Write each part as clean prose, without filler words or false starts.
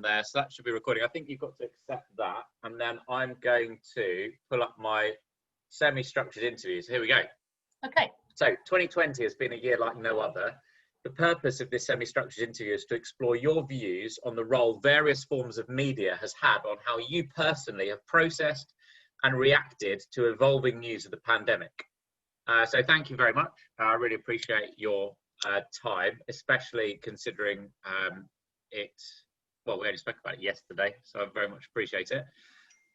there, so that should be recording. I think you've got to accept that, and then I'm going to pull up my semi-structured interviews. Here we go. Okay. So 2020 has been a year like no other. The purpose of this semi-structured interview is to explore your views on the role various forms of media has had on how you personally have processed and reacted to evolving news of the pandemic. So thank you very much. I really appreciate your time, especially considering well, we only spoke about it yesterday, so I very much appreciate it.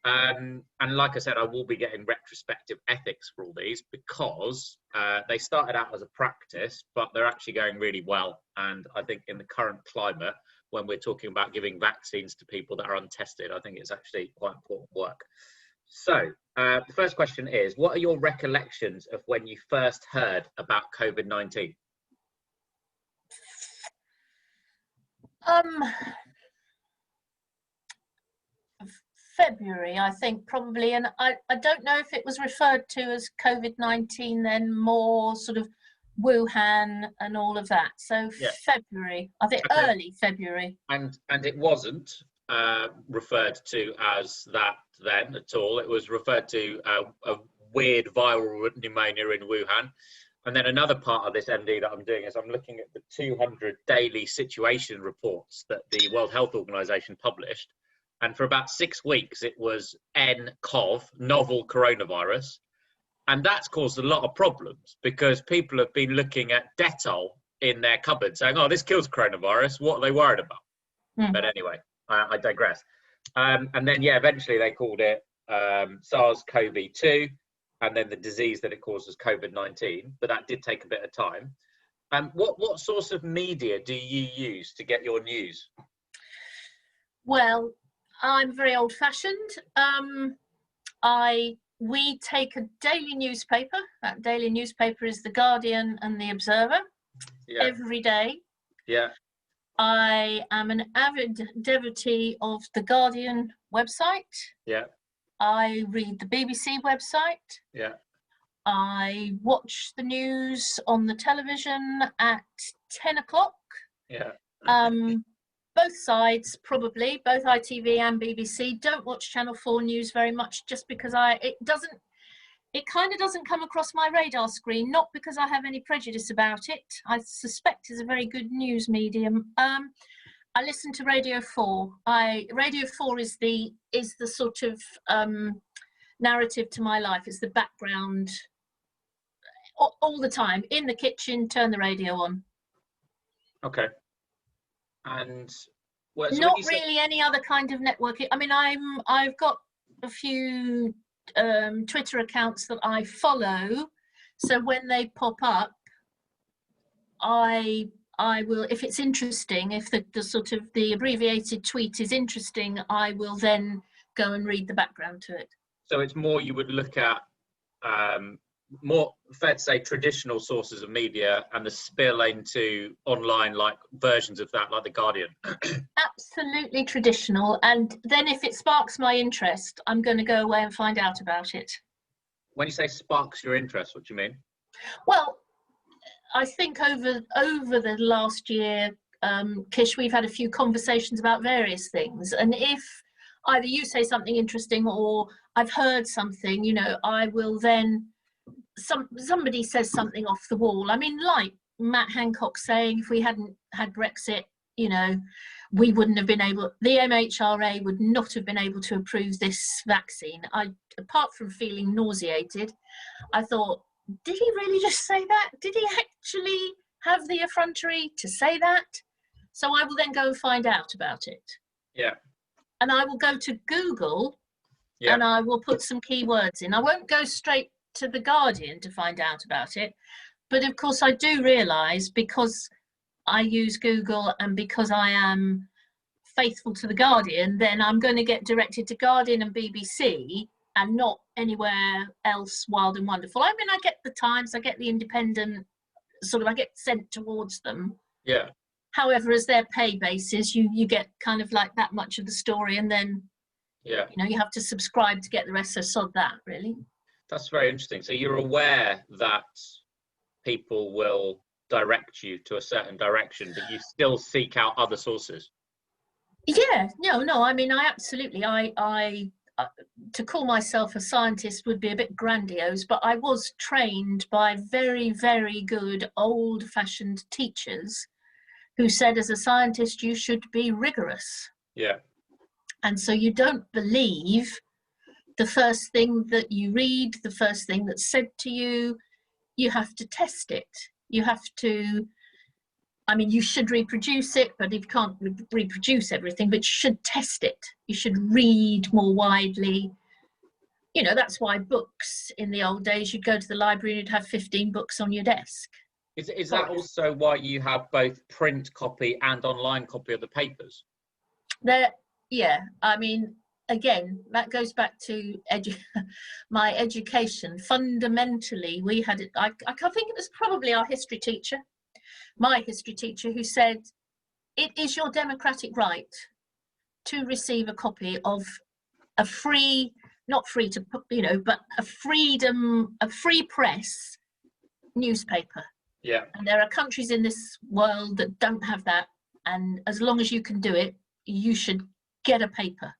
And like I said, I will be getting retrospective ethics for all these because they started out as a practice, but they're actually going really well. And I think in the current climate, when we're talking about giving vaccines to people that are untested, I think it's actually quite important work. So the first question is, what are your recollections of when you first heard about COVID-19? February, I think, probably, and I don't know if it was referred to as COVID-19 then, more sort of Wuhan and all of that. So yeah. February, I think, okay. Early February. And it wasn't referred to as that then at all. It was referred to a weird viral pneumonia in Wuhan. And then another part of this MD that I'm doing is I'm looking at the 200 daily situation reports that the World Health Organization published. And for about 6 weeks, it was nCoV, novel coronavirus. And that's caused a lot of problems because people have been looking at Dettol in their cupboard saying, oh, this kills coronavirus. What are they worried about? But anyway, I digress. And then, yeah, eventually they called it SARS-CoV-2 and then the disease that it causes, COVID-19. But that did take a bit of time. What sorts of media do you use to get your news? Well, I'm very old-fashioned. We take a daily newspaper. That daily newspaper is The Guardian and The Observer. Yeah. Every day. Yeah. I am an avid devotee of The Guardian website. Yeah. I read the BBC website. Yeah. I watch the news on the television at 10 o'clock. Yeah. Both sides, probably, both ITV and BBC. Don't watch Channel 4 news very much just because it kind of doesn't come across my radar screen, not because I have any prejudice about it. I suspect it's a very good news medium. I listen to Radio 4. Radio 4 is the sort of narrative to my life. It's the background all the time. In the kitchen, turn the radio on. Okay. And so not really any other kind of networking. I mean, I've got a few Twitter accounts that I follow, so when they pop up, I will, if it's interesting, if the sort of the abbreviated tweet is interesting, I will then go and read the background to it. So it's more you would look at more, fair to say, traditional sources of media and the spill into online like versions of that, like The Guardian. Absolutely traditional. And then if it sparks my interest, I'm going to go away and find out about it. When you say sparks your interest, what do you mean? Well, I think over the last year, Kish, we've had a few conversations about various things. And if either you say something interesting or I've heard something, you know, I will then, somebody says something off the wall. I mean, like Matt Hancock saying, if we hadn't had Brexit, you know, we wouldn't have been able, the MHRA would not have been able to approve this vaccine. Apart from feeling nauseated, I thought, did he really just say that? Did he actually have the effrontery to say that? So I will then go and find out about it. Yeah. And I will go to Google and I will put some keywords in. I won't go straight to The Guardian to find out about it. But of course I do realise, because I use Google and because I am faithful to The Guardian, then I'm going to get directed to Guardian and BBC and not anywhere else wild and wonderful. I mean, I get the Times, I get the Independent, sort of, I get sent towards them. Yeah. However, as their pay basis, you get kind of like that much of the story, and then you know, you have to subscribe to get the rest. So sod that, really. That's very interesting. So you're aware that people will direct you to a certain direction, but you still seek out other sources. Yeah, no, I mean, I absolutely, to call myself a scientist would be a bit grandiose, but I was trained by very, very good old-fashioned teachers who said, as a scientist, you should be rigorous. Yeah. And so you don't believe the first thing that you read, the first thing that's said to you. You have to test it. You have to, I mean, you should reproduce it, but you can't reproduce everything, but you should test it. You should read more widely. You know, that's why books in the old days, you'd go to the library and you'd have 15 books on your desk. Is that also why you have both print copy and online copy of the papers? Yeah, I mean, again, that goes back to my education. Fundamentally, we had it, I think it was probably our history teacher, my history teacher, who said, it is your democratic right to receive a copy of a free, not free to, you know, but a free press newspaper. Yeah. And there are countries in this world that don't have that. And as long as you can do it, you should get a paper.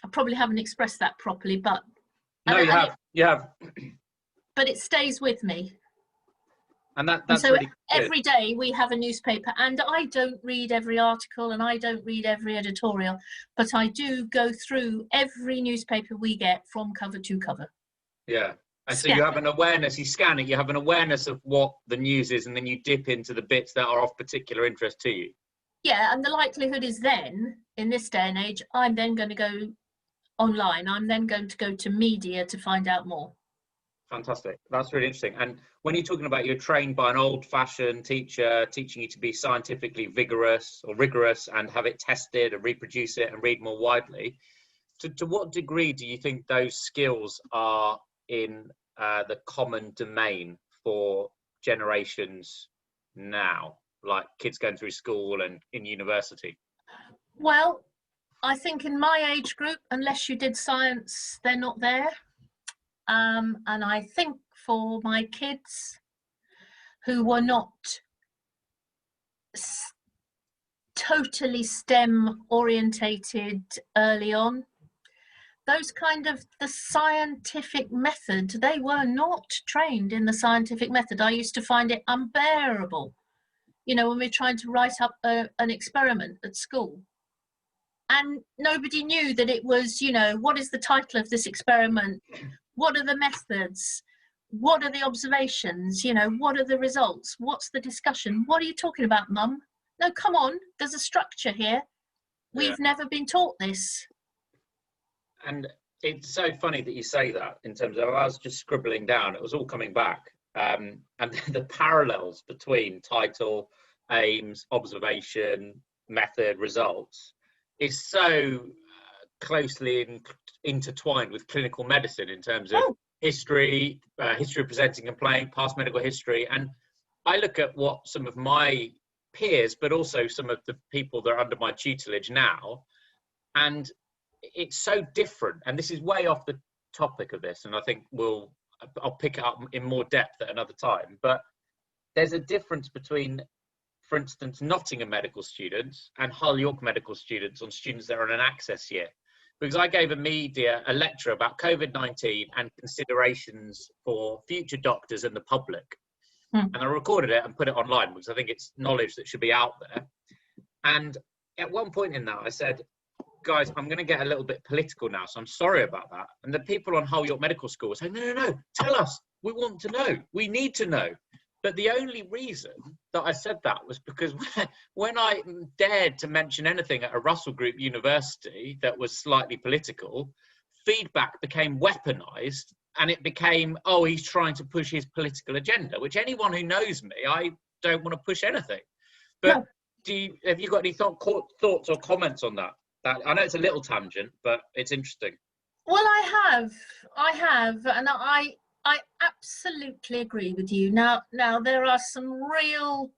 I probably haven't expressed that properly, but no, you have. But it stays with me. And that's and so really every day we have a newspaper, and I don't read every article and I don't read every editorial, but I do go through every newspaper we get from cover to cover. Yeah. And so you have an awareness, you scan it, you have an awareness of what the news is, and then you dip into the bits that are of particular interest to you. Yeah, and the likelihood is then, in this day and age, I'm then going to go online. I'm then going to go to media to find out more. Fantastic. That's really interesting. And when you're talking about you're trained by an old-fashioned teacher teaching you to be scientifically vigorous or rigorous and have it tested and reproduce it and read more widely, to what degree do you think those skills are in the common domain for generations now, like kids going through school and in university? Well, I think in my age group, unless you did science, they're not there. And I think for my kids who were not totally STEM orientated early on, those kind of the scientific method, they were not trained in the scientific method. I used to find it unbearable, you know, when we're trying to write up an experiment at school. And nobody knew that it was, you know, what is the title of this experiment? What are the methods? What are the observations? You know, what are the results? What's the discussion? What are you talking about, Mum? No, come on, there's a structure here. We've never been taught this. And it's so funny that you say that, in terms of, I was just scribbling down, it was all coming back. And the parallels between title, aims, observation, method, results is so closely intertwined with clinical medicine in terms of history, history presenting and playing, past medical history. And I look at what some of my peers, but also some of the people that are under my tutelage now, and it's so different. And this is way off the topic of this, and I think I'll pick it up in more depth at another time. But there's a difference between, for instance, Nottingham medical students and Hull York medical students on students that are on an access year. Because I gave a lecture about COVID-19 and considerations for future doctors and the public. And I recorded it and put it online because I think it's knowledge that should be out there. And at one point in that, I said, guys, I'm going to get a little bit political now, so I'm sorry about that. And the people on Hull York Medical School were saying, no, tell us. We want to know. We need to know. But the only reason that I said that was because when I dared to mention anything at a Russell Group university that was slightly political, feedback became weaponized, and it became, oh, he's trying to push his political agenda, which anyone who knows me, I don't want to push anything. But have you got any thoughts or comments on that? I know it's a little tangent, but it's interesting. Well, I have, and I absolutely agree with you. Now there are some real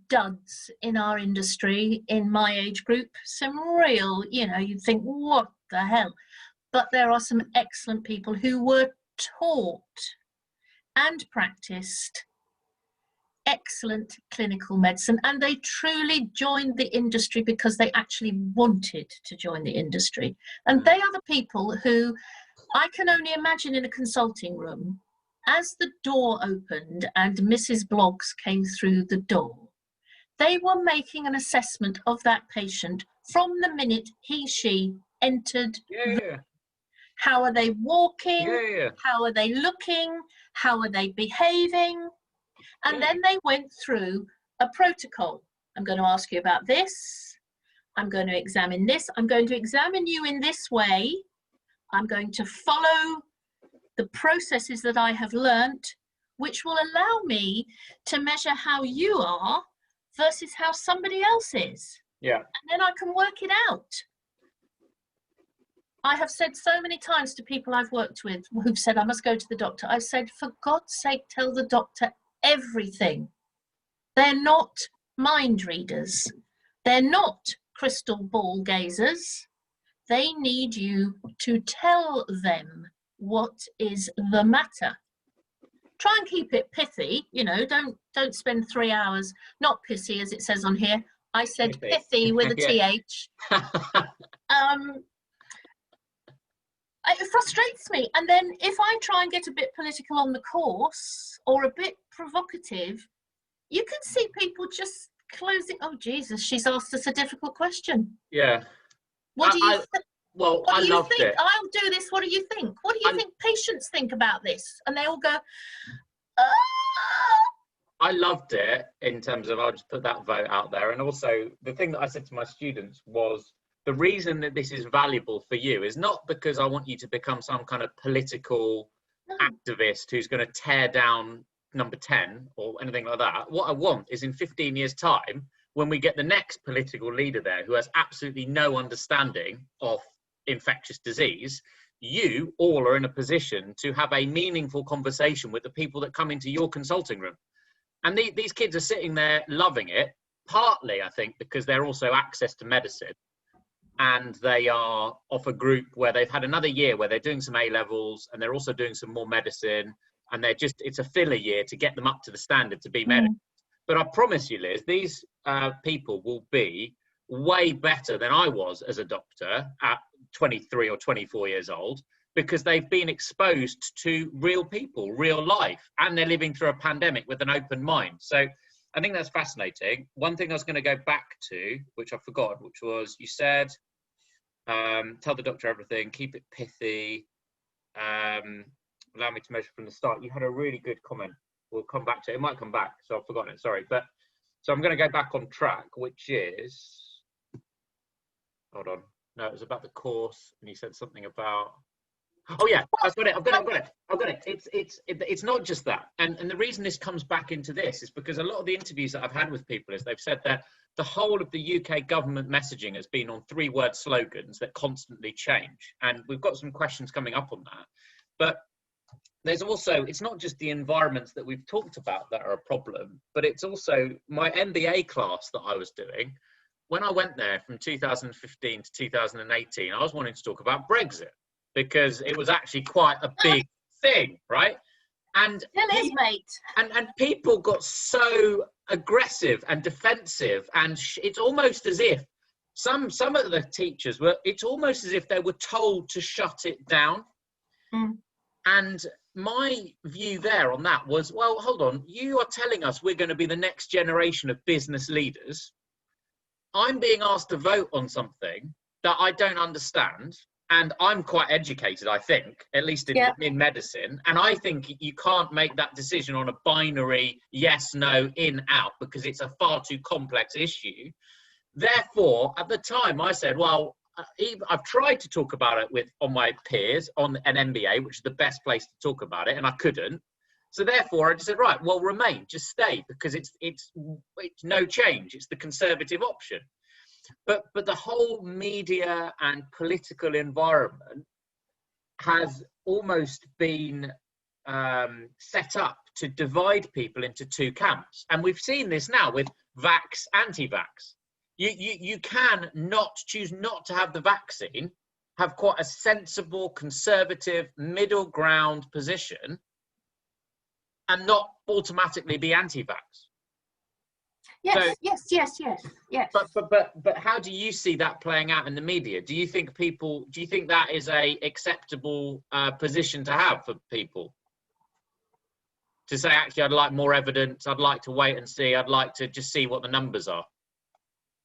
duds in our industry, in my age group, some real, you know, you'd think, what the hell? But there are some excellent people who were taught and practiced excellent clinical medicine, and they truly joined the industry because they actually wanted to join the industry. And they are the people who I can only imagine in a consulting room, as the door opened and Mrs. Bloggs came through the door, they were making an assessment of that patient from the minute she entered. How are they walking? How are they looking? How are they behaving? And then they went through a protocol. I'm going to ask you about this. I'm going to examine this. I'm going to examine you in this way. I'm going to follow the processes that I have learnt, which will allow me to measure how you are versus how somebody else is. Yeah. And then I can work it out. I have said so many times to people I've worked with who've said, I must go to the doctor. I've said, for God's sake, tell the doctor everything. They're not mind readers. They're not crystal ball gazers. They need you to tell them what is the matter. Try and keep it pithy, you know, don't spend 3 hours, not pissy as it says on here. I said pithy with a TH. It frustrates me. And then if I try and get a bit political on the course or a bit provocative, you can see people just closing. Oh, Jesus, she's asked us a difficult question. Yeah. What do you think? Well, what do you think? It. I'll do this. What do you think? What do you think patients think about this? And they all go, ah! I loved it in terms of, I'll just put that vote out there. And also the thing that I said to my students was, the reason that this is valuable for you is not because I want you to become some kind of political activist who's going to tear down number 10 or anything like that. What I want is in 15 years' time, when we get the next political leader there who has absolutely no understanding of infectious disease, you all are in a position to have a meaningful conversation with the people that come into your consulting room. And these kids are sitting there loving it, partly, I think, because they're also access to medicine. And they are off a group where they've had another year where they're doing some A-levels and they're also doing some more medicine. And it's a filler year to get them up to the standard to be medical. But I promise you, Liz, these people will be way better than I was as a doctor at 23 or 24 years old, because they've been exposed to real people, real life, and they're living through a pandemic with an open mind. So I think that's fascinating. One thing I was going to go back to, which I forgot, which was you said, tell the doctor everything, keep it pithy, allow me to measure from the start. You had a really good comment. We'll come back to it. It might come back, so I've forgotten it, sorry. But so I'm going to go back on track, which is, hold on. No, it was about the course, and you said something about, oh yeah, I've got it. It's not just that. And the reason this comes back into this is because a lot of the interviews that I've had with people is they've said that the whole of the UK government messaging has been on 3-word slogans that constantly change. And we've got some questions coming up on that. But there's also, it's not just the environments that we've talked about that are a problem, but it's also my MBA class that I was doing. When I went there from 2015 to 2018, I was wanting to talk about Brexit because it was actually quite a big thing, right? And and people got so aggressive and defensive, and it's almost as if some of the teachers were, it's almost as if they were told to shut it down. And my view there on that was, well, hold on, you are telling us we're going to be the next generation of business leaders. I'm being asked to vote on something that I don't understand. And I'm quite educated, I think, at least in medicine. And I think you can't make that decision on a binary yes, no, in, out, because it's a far too complex issue. Therefore, at the time, I said, well, I've tried to talk about it on my peers on an MBA, which is the best place to talk about it, and I couldn't. So therefore, I just said, right, well, remain, just stay, because it's no change. It's the conservative option. But the whole media and political environment has almost been set up to divide people into 2 camps. And we've seen this now with vax, anti-vax. You can choose not to have the vaccine, have quite a sensible, conservative, middle ground position, and not automatically be anti-vax. Yes, So, yes. but how do you see that playing out in the media? Do you think that is a acceptable position to have for people? To say, actually, I'd like more evidence, I'd like to wait and see, I'd like to just see what the numbers are.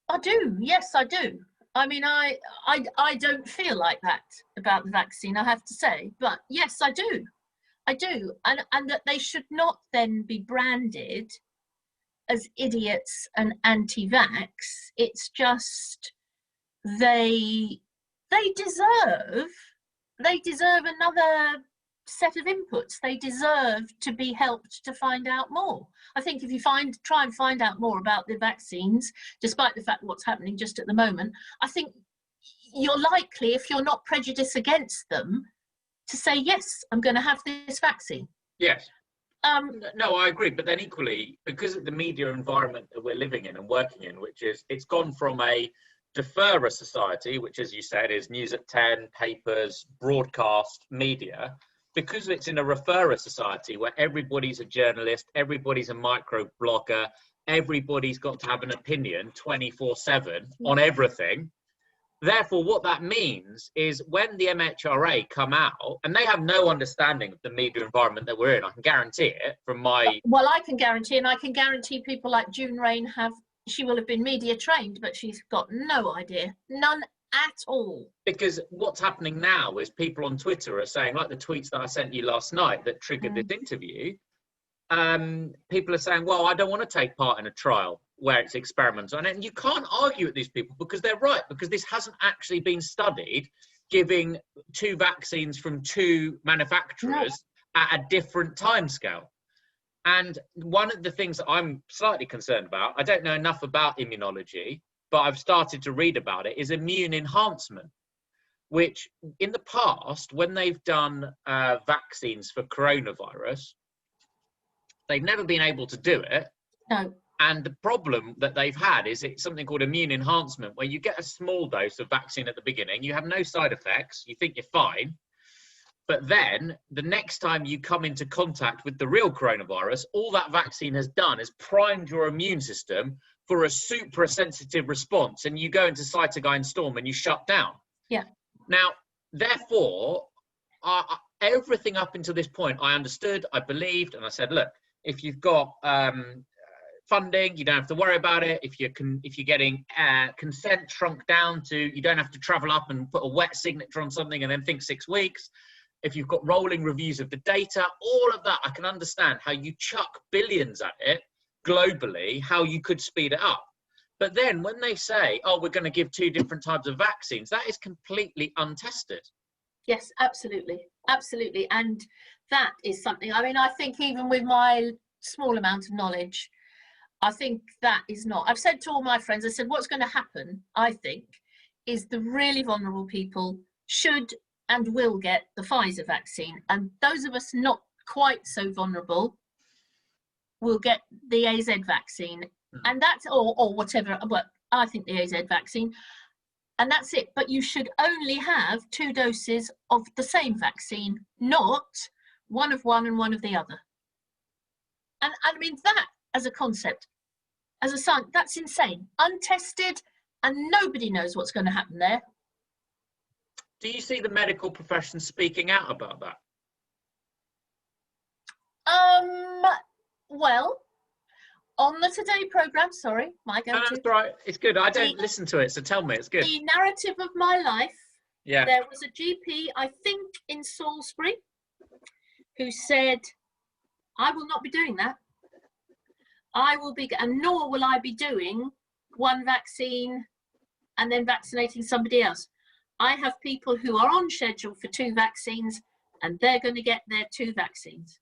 I do, yes, I do. I mean, I don't feel like that about the vaccine, I have to say, but yes, I do. I do, and that they should not then be branded as idiots and anti-vax. It's just they deserve another set of inputs. They deserve to be helped to find out more. I think if you try and find out more about the vaccines, despite the fact what's happening just at the moment, I think you're likely, if you're not prejudiced against them, to say, yes, I'm going to have this vaccine. Yes. No, I agree. But then equally, because of the media environment that we're living in and working in, which is, it's gone from a deferrer society, which, as you said, is news at 10, papers, broadcast, media, because it's in a referrer society where everybody's a journalist, everybody's a micro blogger, everybody's got to have an opinion 24/7 on everything. Therefore, what that means is when the MHRA come out, and they have no understanding of the media environment that we're in, I can guarantee it from my... Well, I can guarantee, and I can guarantee people like June Rain she will have been media trained, but she's got no idea, none at all. Because what's happening now is people on Twitter are saying, like the tweets that I sent you last night that triggered this interview, people are saying, well, I don't want to take part in a trial where it's experimental. And you can't argue with these people because they're right, because this hasn't actually been studied, giving 2 vaccines from 2 manufacturers at a different timescale. And one of the things that I'm slightly concerned about, I don't know enough about immunology, but I've started to read about it, is immune enhancement, which in the past, when they've done vaccines for coronavirus, they've never been able to do it. No. And the problem that they've had is it's something called immune enhancement, where you get a small dose of vaccine at the beginning, you have no side effects, you think you're fine. But then the next time you come into contact with the real coronavirus, all that vaccine has done is primed your immune system for a super sensitive response. And you go into cytokine storm and you shut down. Yeah. Now, therefore, everything up until this point, I understood, I believed, and I said, look, if you've got funding, you don't have to worry about it. If you're getting consent shrunk down to, you don't have to travel up and put a wet signature on something and then think 6 weeks. If you've got rolling reviews of the data, all of that, I can understand how you chuck billions at it globally, how you could speed it up. But then when they say, oh, we're going to give 2 different types of vaccines, that is completely untested. Yes, absolutely. Absolutely. And that is something, I mean, I think even with my small amount of knowledge, I think that is not, I've said to all my friends, I said, what's going to happen, I think, is the really vulnerable people should and will get the Pfizer vaccine. And those of us not quite so vulnerable will get the AZ vaccine. And that's, or whatever, well, I think the AZ vaccine. And that's it. But you should only have 2 doses of the same vaccine, not one of one and one of the other. And I mean, that as a concept, as a science, that's insane. Untested, and nobody knows what's going to happen there. Do you see the medical profession speaking out about that? Well, on the Today programme, sorry, my go-to. That's right. It's good. I don't listen to it, so tell me, it's good. The narrative of my life. Yeah. There was a GP, I think, in Salisbury, who said, I will not be doing that. I will be, and nor will I be doing one vaccine and then vaccinating somebody else. I have people who are on schedule for 2 vaccines, and they're going to get their 2 vaccines.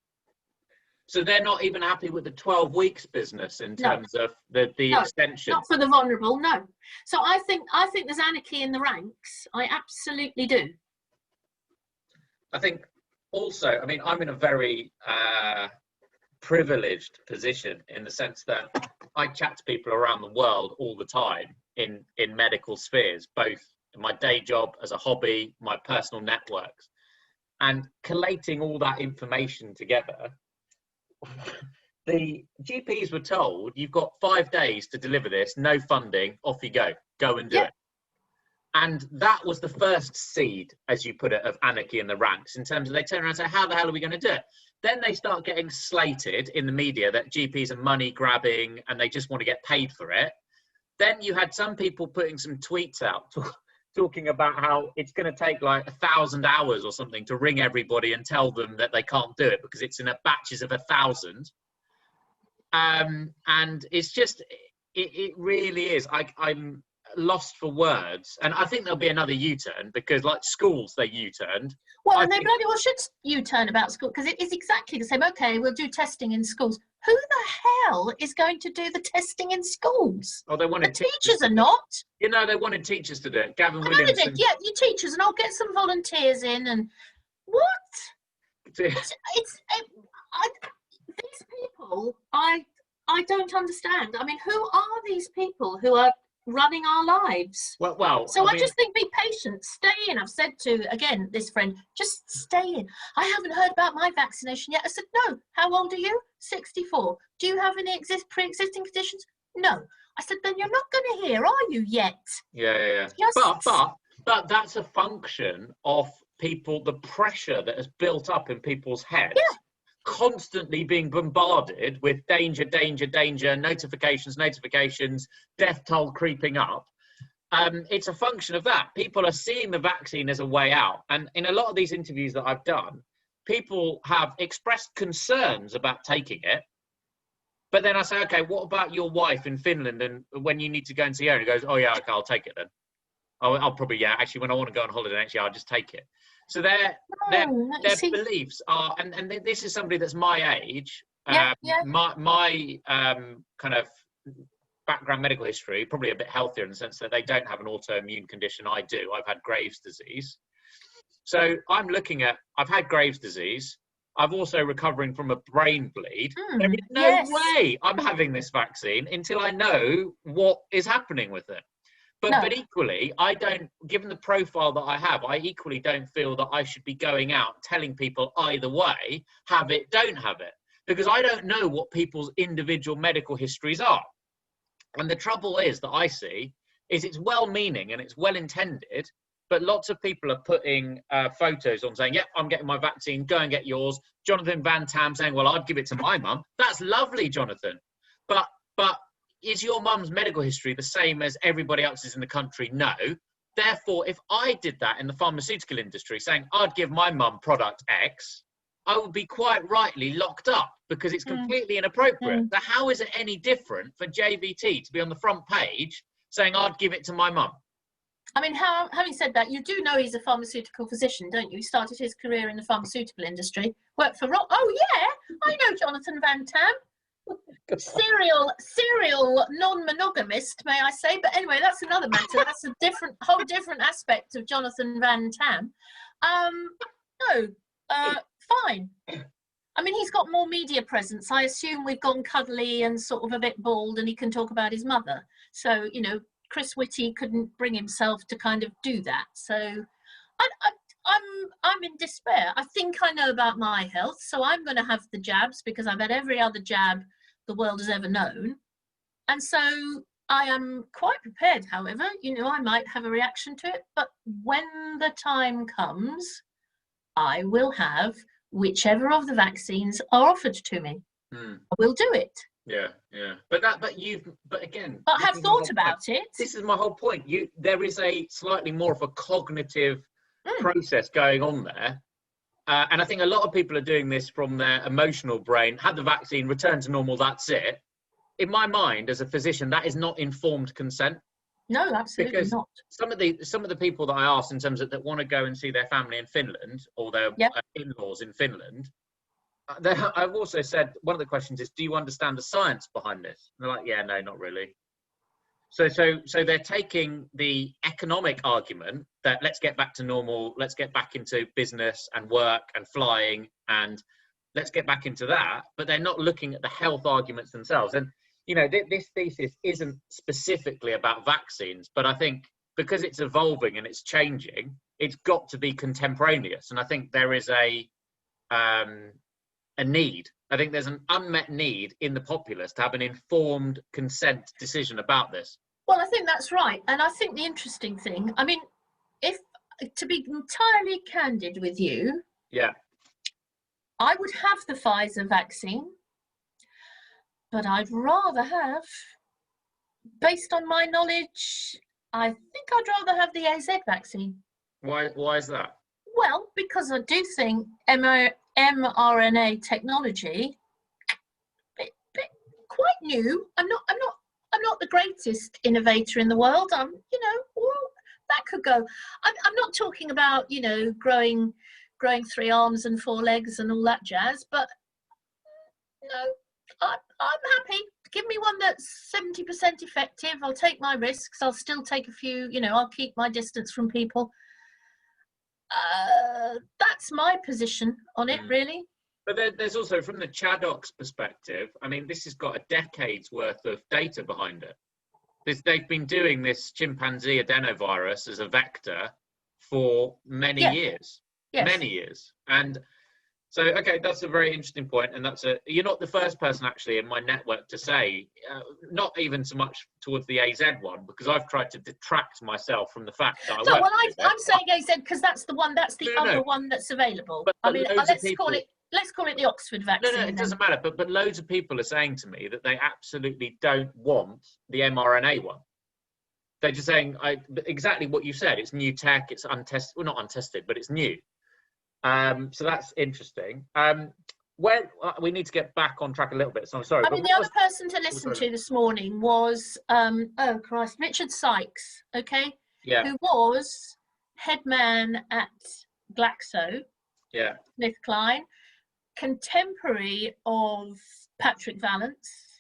So they're not even happy with the 12 weeks business in terms of the extension? Not for the vulnerable, no. So I think there's anarchy in the ranks. I absolutely do. I think also, I mean, I'm in a very privileged position in the sense that I chat to people around the world all the time in medical spheres, both in my day job as a hobby, my personal networks, and collating all that information together. the GPs were told, you've got 5 days to deliver this, no funding, off you go and do it. And that was the first seed, as you put it, of anarchy in the ranks, in terms of they turn around and say, how the hell are we going to do it? Then they start getting slated in the media that GPs are money grabbing and they just want to get paid for it. Then you had some people putting some tweets out talking about how it's going to take like 1,000 hours or something to ring everybody and tell them that they can't do it because it's in a batches of 1,000. And it's just, it really is. I'm lost for words, and I think there'll be another U-turn because, like schools, they U-turned. Well, and they bloody well should U-turn about school because it is exactly the same. Okay, we'll do testing in schools. Who the hell is going to do the testing in schools? Oh, they wanted the teachers are not. You know, they wanted tears to do it. Gavin I Williams. yeah, you teachers, and I'll get some volunteers in. And what? These people, I don't understand. I mean, who are these people who are running our lives? Well, so I just think be patient, stay in. I've said to, again, this friend, just stay in. I haven't heard about my vaccination yet. I said, no. How old are you? 64. Do you have any pre-existing conditions? No. I said, then you're not going to hear, are you, yet? Yeah. But that's a function of people, the pressure that has built up in people's heads. Yeah. Constantly being bombarded with danger, notifications, death toll creeping up. It's a function of that. People are seeing the vaccine as a way out. And in a lot of these interviews that I've done, people have expressed concerns about taking it. But then I say, okay, what about your wife in Finland? And when you need to go and see her, and he goes, oh yeah, okay, I'll take it then. I'll probably, yeah, actually, when I want to go on holiday next year, I'll just take it. So their beliefs are, and this is somebody that's my age, my kind of background medical history, probably a bit healthier in the sense that they don't have an autoimmune condition. I do. I've had Graves' disease. So I'm looking at, I've had Graves' disease. I've also recovering from a brain bleed. There is no way I'm having this vaccine until I know what is happening with it. But equally, I don't, given the profile that I have, I equally don't feel that I should be going out telling people either way, have it, don't have it. Because I don't know what people's individual medical histories are. And the trouble is that I see is it's well-meaning and it's well-intended, but lots of people are putting photos on saying, yep, I'm getting my vaccine, go and get yours. Jonathan Van Tam saying, well, I'd give it to my mum. That's lovely, Jonathan. But is your mum's medical history the same as everybody else's in the country? No. Therefore, if I did that in the pharmaceutical industry, saying I'd give my mum product X, I would be quite rightly locked up because it's completely inappropriate. So how is it any different for JVT to be on the front page saying I'd give it to my mum? I mean, having said that, you do know he's a pharmaceutical physician, don't you? He started his career in the pharmaceutical industry, worked for Oh, yeah, I know Jonathan Van Tam. Serial non-monogamist, may I say, but anyway, that's another matter. That's a whole different aspect of Jonathan Van Tam. Fine. I mean, he's got more media presence. I assume we've gone cuddly and sort of a bit bald, and he can talk about his mother. So, you know, Chris Whitty couldn't bring himself to kind of do that. So, I'm in despair. I think I know about my health, so I'm going to have the jabs because I've had every other jab the world has ever known. And so I am quite prepared, however, you know, I might have a reaction to it, but when the time comes, I will have whichever of the vaccines are offered to me. I will do it. Yeah. But again, I have thought about it. This is my whole point. There is a slightly more of a cognitive process going on there. And I think a lot of people are doing this from their emotional brain, had the vaccine, return to normal, that's it. In my mind, as a physician, that is not informed consent. No, absolutely because not. Some of the people that I asked in terms of that want to go and see their family in Finland or their in-laws in Finland, I've also said, one of the questions is, do you understand the science behind this? And they're like, yeah, no, not really. So they're taking the economic argument that let's get back to normal, let's get back into business and work and flying and let's get back into that, but they're not looking at the health arguments themselves. And, you know, this thesis isn't specifically about vaccines, but I think because it's evolving and it's changing, it's got to be contemporaneous. And I think there is a need I think there's an unmet need in the populace to have an informed consent decision about this. Well, I think that's right. And I think the interesting thing, I mean, if to be entirely candid with you, Yeah. I would have the Pfizer vaccine, but I'd rather have, based on my knowledge, I think I'd rather have the AZ vaccine. Why is that? Well, because I do think mRNA technology, quite new. I'm not the greatest innovator in the world. Well, that could go. I'm not talking about, growing 3 arms and 4 legs and all that jazz, but no, I'm happy. Give me one that's 70% effective. I'll take my risks. I'll still take a few, I'll keep my distance from people. That's my position on it, really. But there's also, from the Chadoc's perspective, I mean, this has got a decade's worth of data behind it. They've been doing this chimpanzee adenovirus as a vector for many years. Yes. Many years. And so, okay, that's a very interesting point. And you're not the first person actually in my network to say, not even so much towards the AZ one, because I've tried to detract myself from the fact that I'm saying AZ because that's the one, that's the other one that's available. But I mean, let's call it the Oxford vaccine. No, it doesn't matter. But loads of people are saying to me that they absolutely don't want the mRNA one. They're just saying exactly what you said. It's new tech. It's untested. Well, not untested, but it's new. So that's interesting. We need to get back on track a little bit. So I'm sorry. I mean, the other person to listen to this morning was Richard Sykes. Okay. Yeah. Who was head man at Glaxo. Yeah. SmithKline. Contemporary of Patrick Vallance.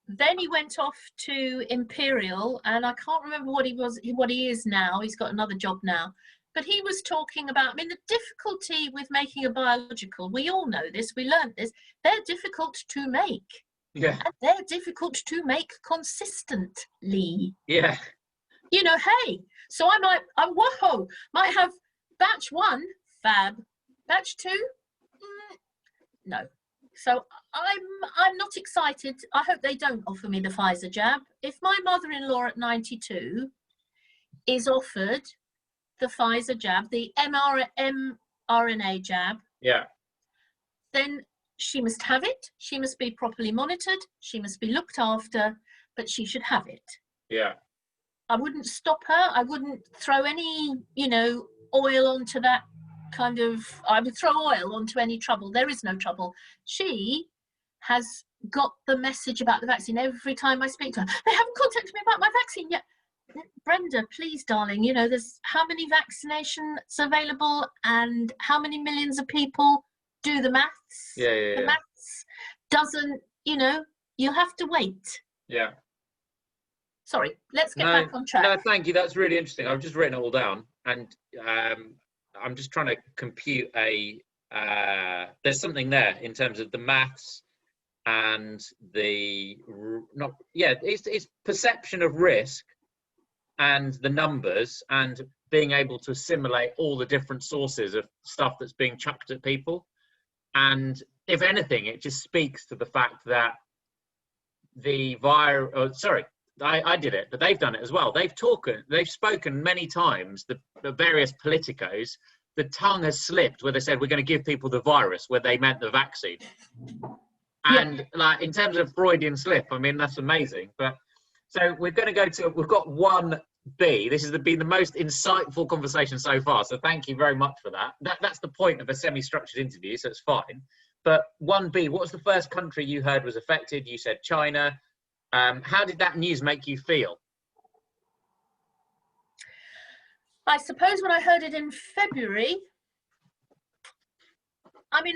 Then he went off to Imperial, and I can't remember what he is now. He's got another job now. But he was talking about, I mean, the difficulty with making a biological, we all know this, we learned this, they're difficult to make. Yeah. And they're difficult to make consistently. Yeah. Hey, so I might have batch 1, fab. Batch 2, no. So I'm not excited. I hope they don't offer me the Pfizer jab. If my mother-in-law at 92 is offered the Pfizer jab, the mRNA jab, then she must have it. She must be properly monitored. She must be looked after, but she should have it. Yeah. I wouldn't stop her. I wouldn't throw any, oil onto that I would throw oil onto any trouble. There is no trouble. She has got the message about the vaccine every time I speak to her. They haven't contacted me about my vaccine yet. Brenda, please, darling, there's how many vaccinations available and how many millions of people do the maths. The maths doesn't, you'll have to wait. Yeah. Sorry, let's get back on track. No, thank you. That's really interesting. I've just written it all down, and I'm just trying to compute there's something there in terms of the maths and it's perception of risk and the numbers and being able to assimilate all the different sources of stuff that's being chucked at people. And if anything, it just speaks to the fact that I did it, but they've done it as well. They've spoken many times, the various politicos, the tongue has slipped where they said, we're going to give people the virus, where they meant the vaccine. And in terms of Freudian slip, I mean, that's amazing. But so we're going to we've got 1B. This has been the most insightful conversation so far. So thank you very much for that. That's the point of a semi-structured interview, so it's fine. But 1B, what was the first country you heard was affected? You said China. How did that news make you feel? I suppose when I heard it in February, I mean,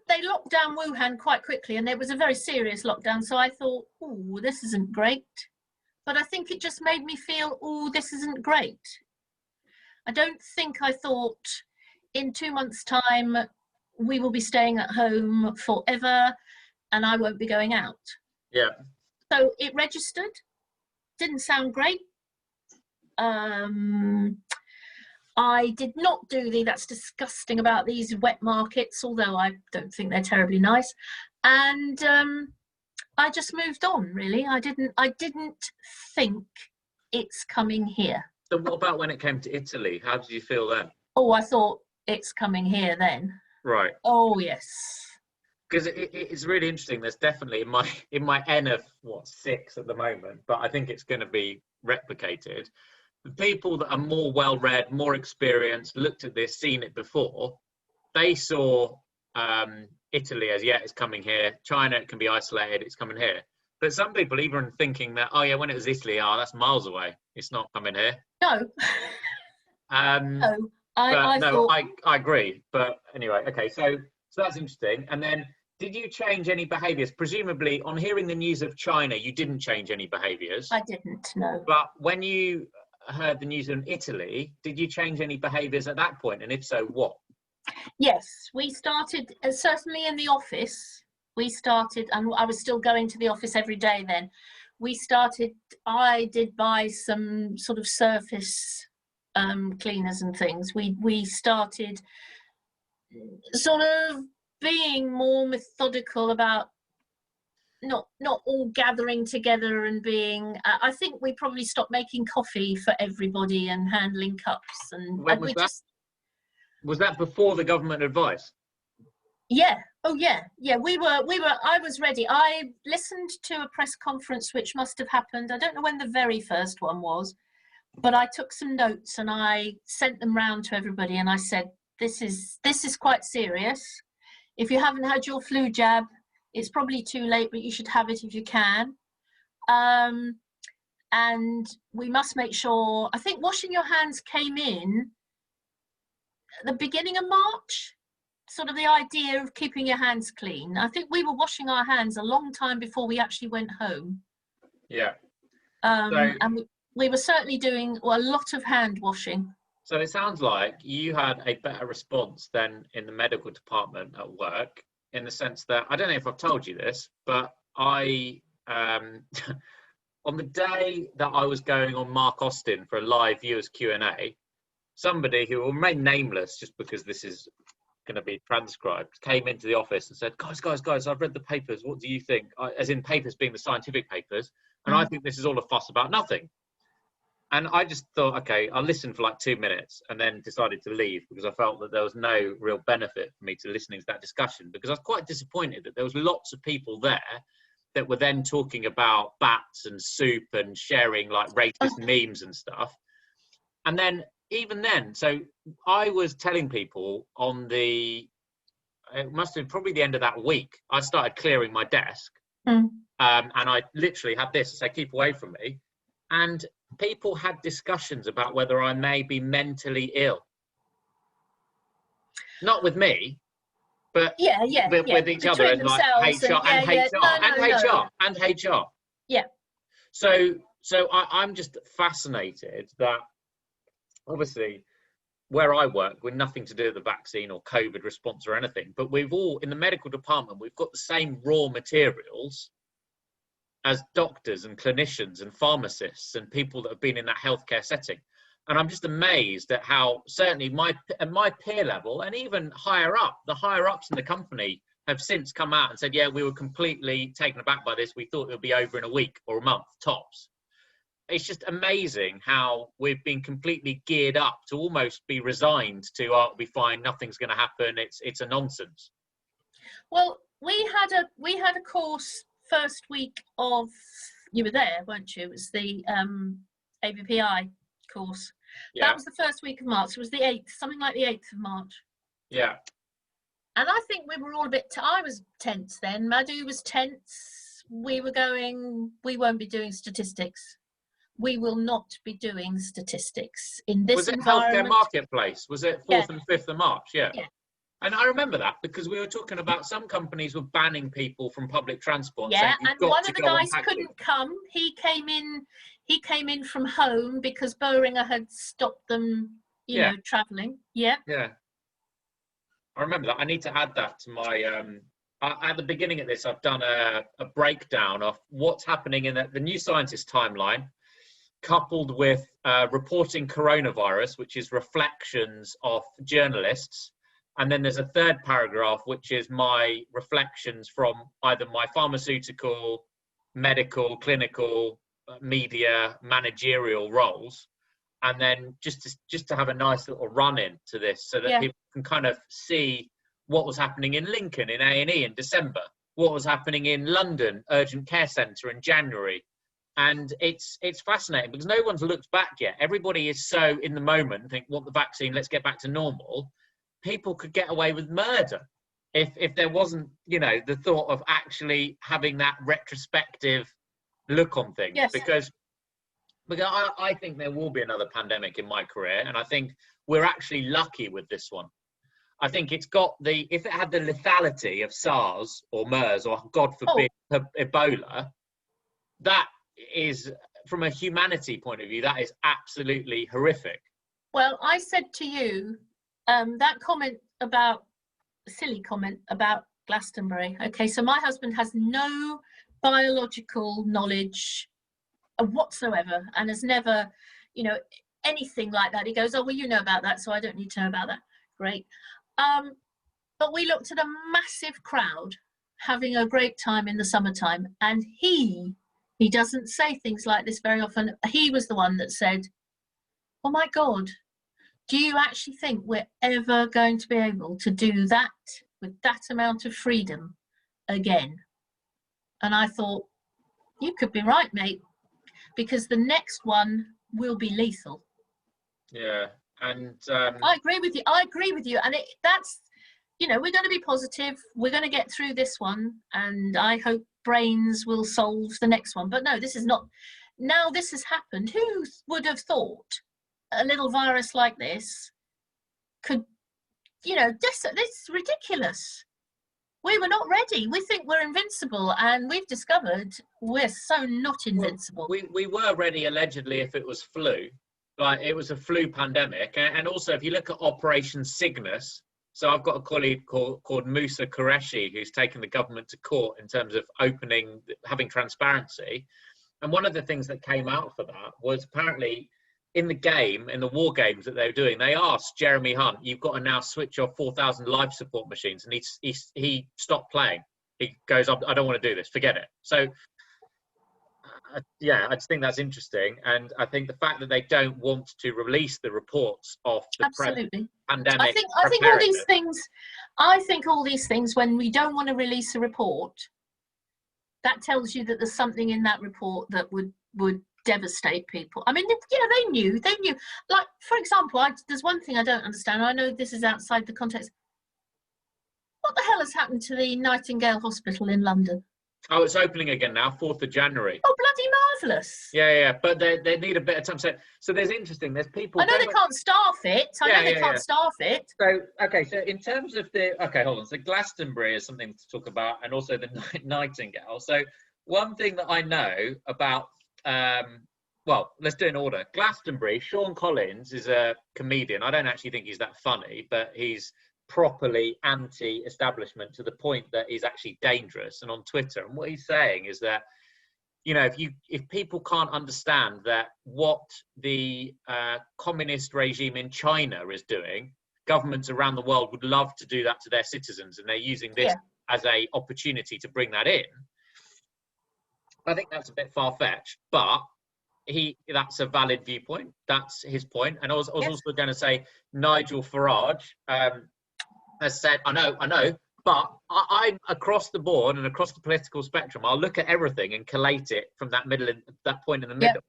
they locked down Wuhan quite quickly, and it was a very serious lockdown. So I thought, oh, this isn't great. But I think it just made me feel, oh, this isn't great. I don't think I thought in 2 months' time, we will be staying at home forever and I won't be going out. Yeah. So it registered. Didn't sound great. I did not do that's disgusting about these wet markets, although I don't think they're terribly nice. And I just moved on, really. I didn't think it's coming here. So what about when it came to Italy? How did you feel then? Oh, I thought it's coming here then. Right. Oh, yes. Because it's really interesting. There's definitely in my N of 6 at the moment, but I think it's going to be replicated. The people that are more well-read, more experienced, looked at this, seen it before, they saw Italy as, yeah, it's coming here. China, it can be isolated, it's coming here. But some people even thinking that, oh yeah, when it was Italy, that's miles away. It's not coming here. No. No, I agree. But anyway, okay, so that's interesting. And then, did you change any behaviours? Presumably, on hearing the news of China, you didn't change any behaviours. I didn't, no. But when you heard the news in Italy, did you change any behaviours at that point? And if so, what? Yes, we started, certainly in the office, and I was still going to the office every day then. I did buy some sort of surface cleaners and things. We started sort of being more methodical about not all gathering together and being. I think we probably stopped making coffee for everybody and handling cups. And when was that? Was that before the government advice? Yeah. Oh yeah. Yeah. I was ready. I listened to a press conference which must have happened. I don't know when the very first one was, but I took some notes and I sent them round to everybody and I said, this is quite serious. If you haven't had your flu jab, it's probably too late, but you should have it if you can. And we must make sure, I think washing your hands came in at the beginning of March, sort of the idea of keeping your hands clean. I think we were washing our hands a long time before we actually went home. Yeah. And we were certainly doing a lot of hand washing. So it sounds like you had a better response than in the medical department at work, in the sense that, I don't know if I've told you this, but I, on the day that I was going on Mark Austin for a live viewers Q&A, somebody who will remain nameless just because this is going to be transcribed, came into the office and said, guys, I've read the papers. What do you think? As in papers being the scientific papers. And I think this is all a fuss about nothing. And I just thought, okay, I'll listen for like 2 minutes and then decided to leave because I felt that there was no real benefit for me to listening to that discussion, because I was quite disappointed that there was lots of people there that were then talking about bats and soup and sharing like racist memes and stuff. And then even then, so I was telling people it must have been probably the end of that week, I started clearing my desk. And I literally had this to say, keep away from me. And people had discussions about whether I may be mentally ill. Not with me, but with each other and like HR and HR. Yeah. So I'm just fascinated that obviously where I work, we're nothing to do with the vaccine or COVID response or anything, but we've all, in the medical department, we've got the same raw materials as doctors and clinicians and pharmacists and people that have been in that healthcare setting. And I'm just amazed at how certainly my peer level and even higher up, the higher ups in the company have since come out and said, yeah, we were completely taken aback by this. We thought it would be over in a week or a month, tops. It's just amazing how we've been completely geared up to almost be resigned to, oh, it'll be fine, nothing's going to happen, it's a nonsense. Well, we had a course first week of, you were there, weren't you? It was the ABPI course. Yeah. That was the first week of March. It was the 8th, something like the 8th of March. Yeah. And I think we were all a bit, I was tense then. Madhu was tense. We were going, we won't be doing statistics. We will not be doing statistics in this environment. Was it Healthcare Marketplace? Was it 4th and 5th of March? Yeah. And I remember that because we were talking about some companies were banning people from public transport. Yeah, and one of the guys couldn't come. He came in from home because Boehringer had stopped them, you know, travelling. Yeah. Yeah. I remember that. I need to add that to my at the beginning of this, I've done a breakdown of what's happening in the New Scientist timeline. coupled with reporting coronavirus, which is reflections of journalists. And then there's a third paragraph, which is my reflections from either my pharmaceutical, medical, clinical, media, managerial roles. And then just to have a nice little run into this so that people can kind of see what was happening in Lincoln in A&E in December, what was happening in London Urgent Care Centre in January. And it's fascinating because no one's looked back yet. Everybody is so in the moment, think, want the vaccine, let's get back to normal. People could get away with murder if there wasn't, you know, the thought of actually having that retrospective look on things. Yes. Because I think there will be another pandemic in my career, and I think we're actually lucky with this one. I think it's got if it had the lethality of SARS or MERS or, God forbid, Ebola, that is, from a humanity point of view, that is absolutely horrific. Well, I said to you, that silly comment about Glastonbury. Okay, so my husband has no biological knowledge whatsoever and has never, you know, anything like that. He goes, oh, well, you know about that, so I don't need to know about that. Great. But we looked at a massive crowd having a great time in the summertime, and he doesn't say things like this very often. He was the one that said, oh my God, do you actually think we're ever going to be able to do that with that amount of freedom again? And I thought, you could be right, mate, because the next one will be lethal. Yeah, and I agree with you. And that's, you know, we're going to be positive. We're going to get through this one, and I hope brains will solve the next one. But no, this is not. Now this has happened. Who would have thought a little virus like this could, you know, this is ridiculous. We were not ready. We think we're invincible, and we've discovered we're so not invincible. Well, we were ready allegedly if it was flu, like it was a flu pandemic. And also, if you look at Operation Cygnus, so I've got a colleague called Musa Qureshi who's taken the government to court in terms of having transparency. And one of the things that came out for that was apparently in the war games that they were doing, they asked Jeremy Hunt, you've got to now switch off 4,000 life support machines. And he stopped playing. He goes, I don't want to do this, forget it. So, yeah, I just think that's interesting. And I think the fact that they don't want to release the reports of the pandemic. I think all these things, when we don't want to release a report, that tells you that there's something in that report that would devastate people. I mean, you know, they knew. Like, for example, there's one thing I don't understand. I know this is outside the context. What the hell has happened to the Nightingale Hospital in London? Oh, it's opening again now, 4th of January. Oh, bloody marvellous. Yeah, but they need a bit of time. So there's there's people. I know they can't staff it. Staff it. So, okay, so in terms of hold on. So Glastonbury is something to talk about, and also the Nightingale. So one thing that I know about, well, let's do it in order. Glastonbury, Sean Collins is a comedian. I don't actually think he's that funny, but he's properly anti-establishment to the point that he's actually dangerous and on Twitter. And what he's saying is that, you know, if people can't understand that what the communist regime in China is doing, governments around the world would love to do that to their citizens, and they're using this as a opportunity to bring that in. I think that's a bit far-fetched, but that's a valid viewpoint. That's his point. And I was also going to say Nigel Farage has said, I know, but I'm across the board and across the political spectrum. I'll look at everything and collate it from that point in the middle. Yep.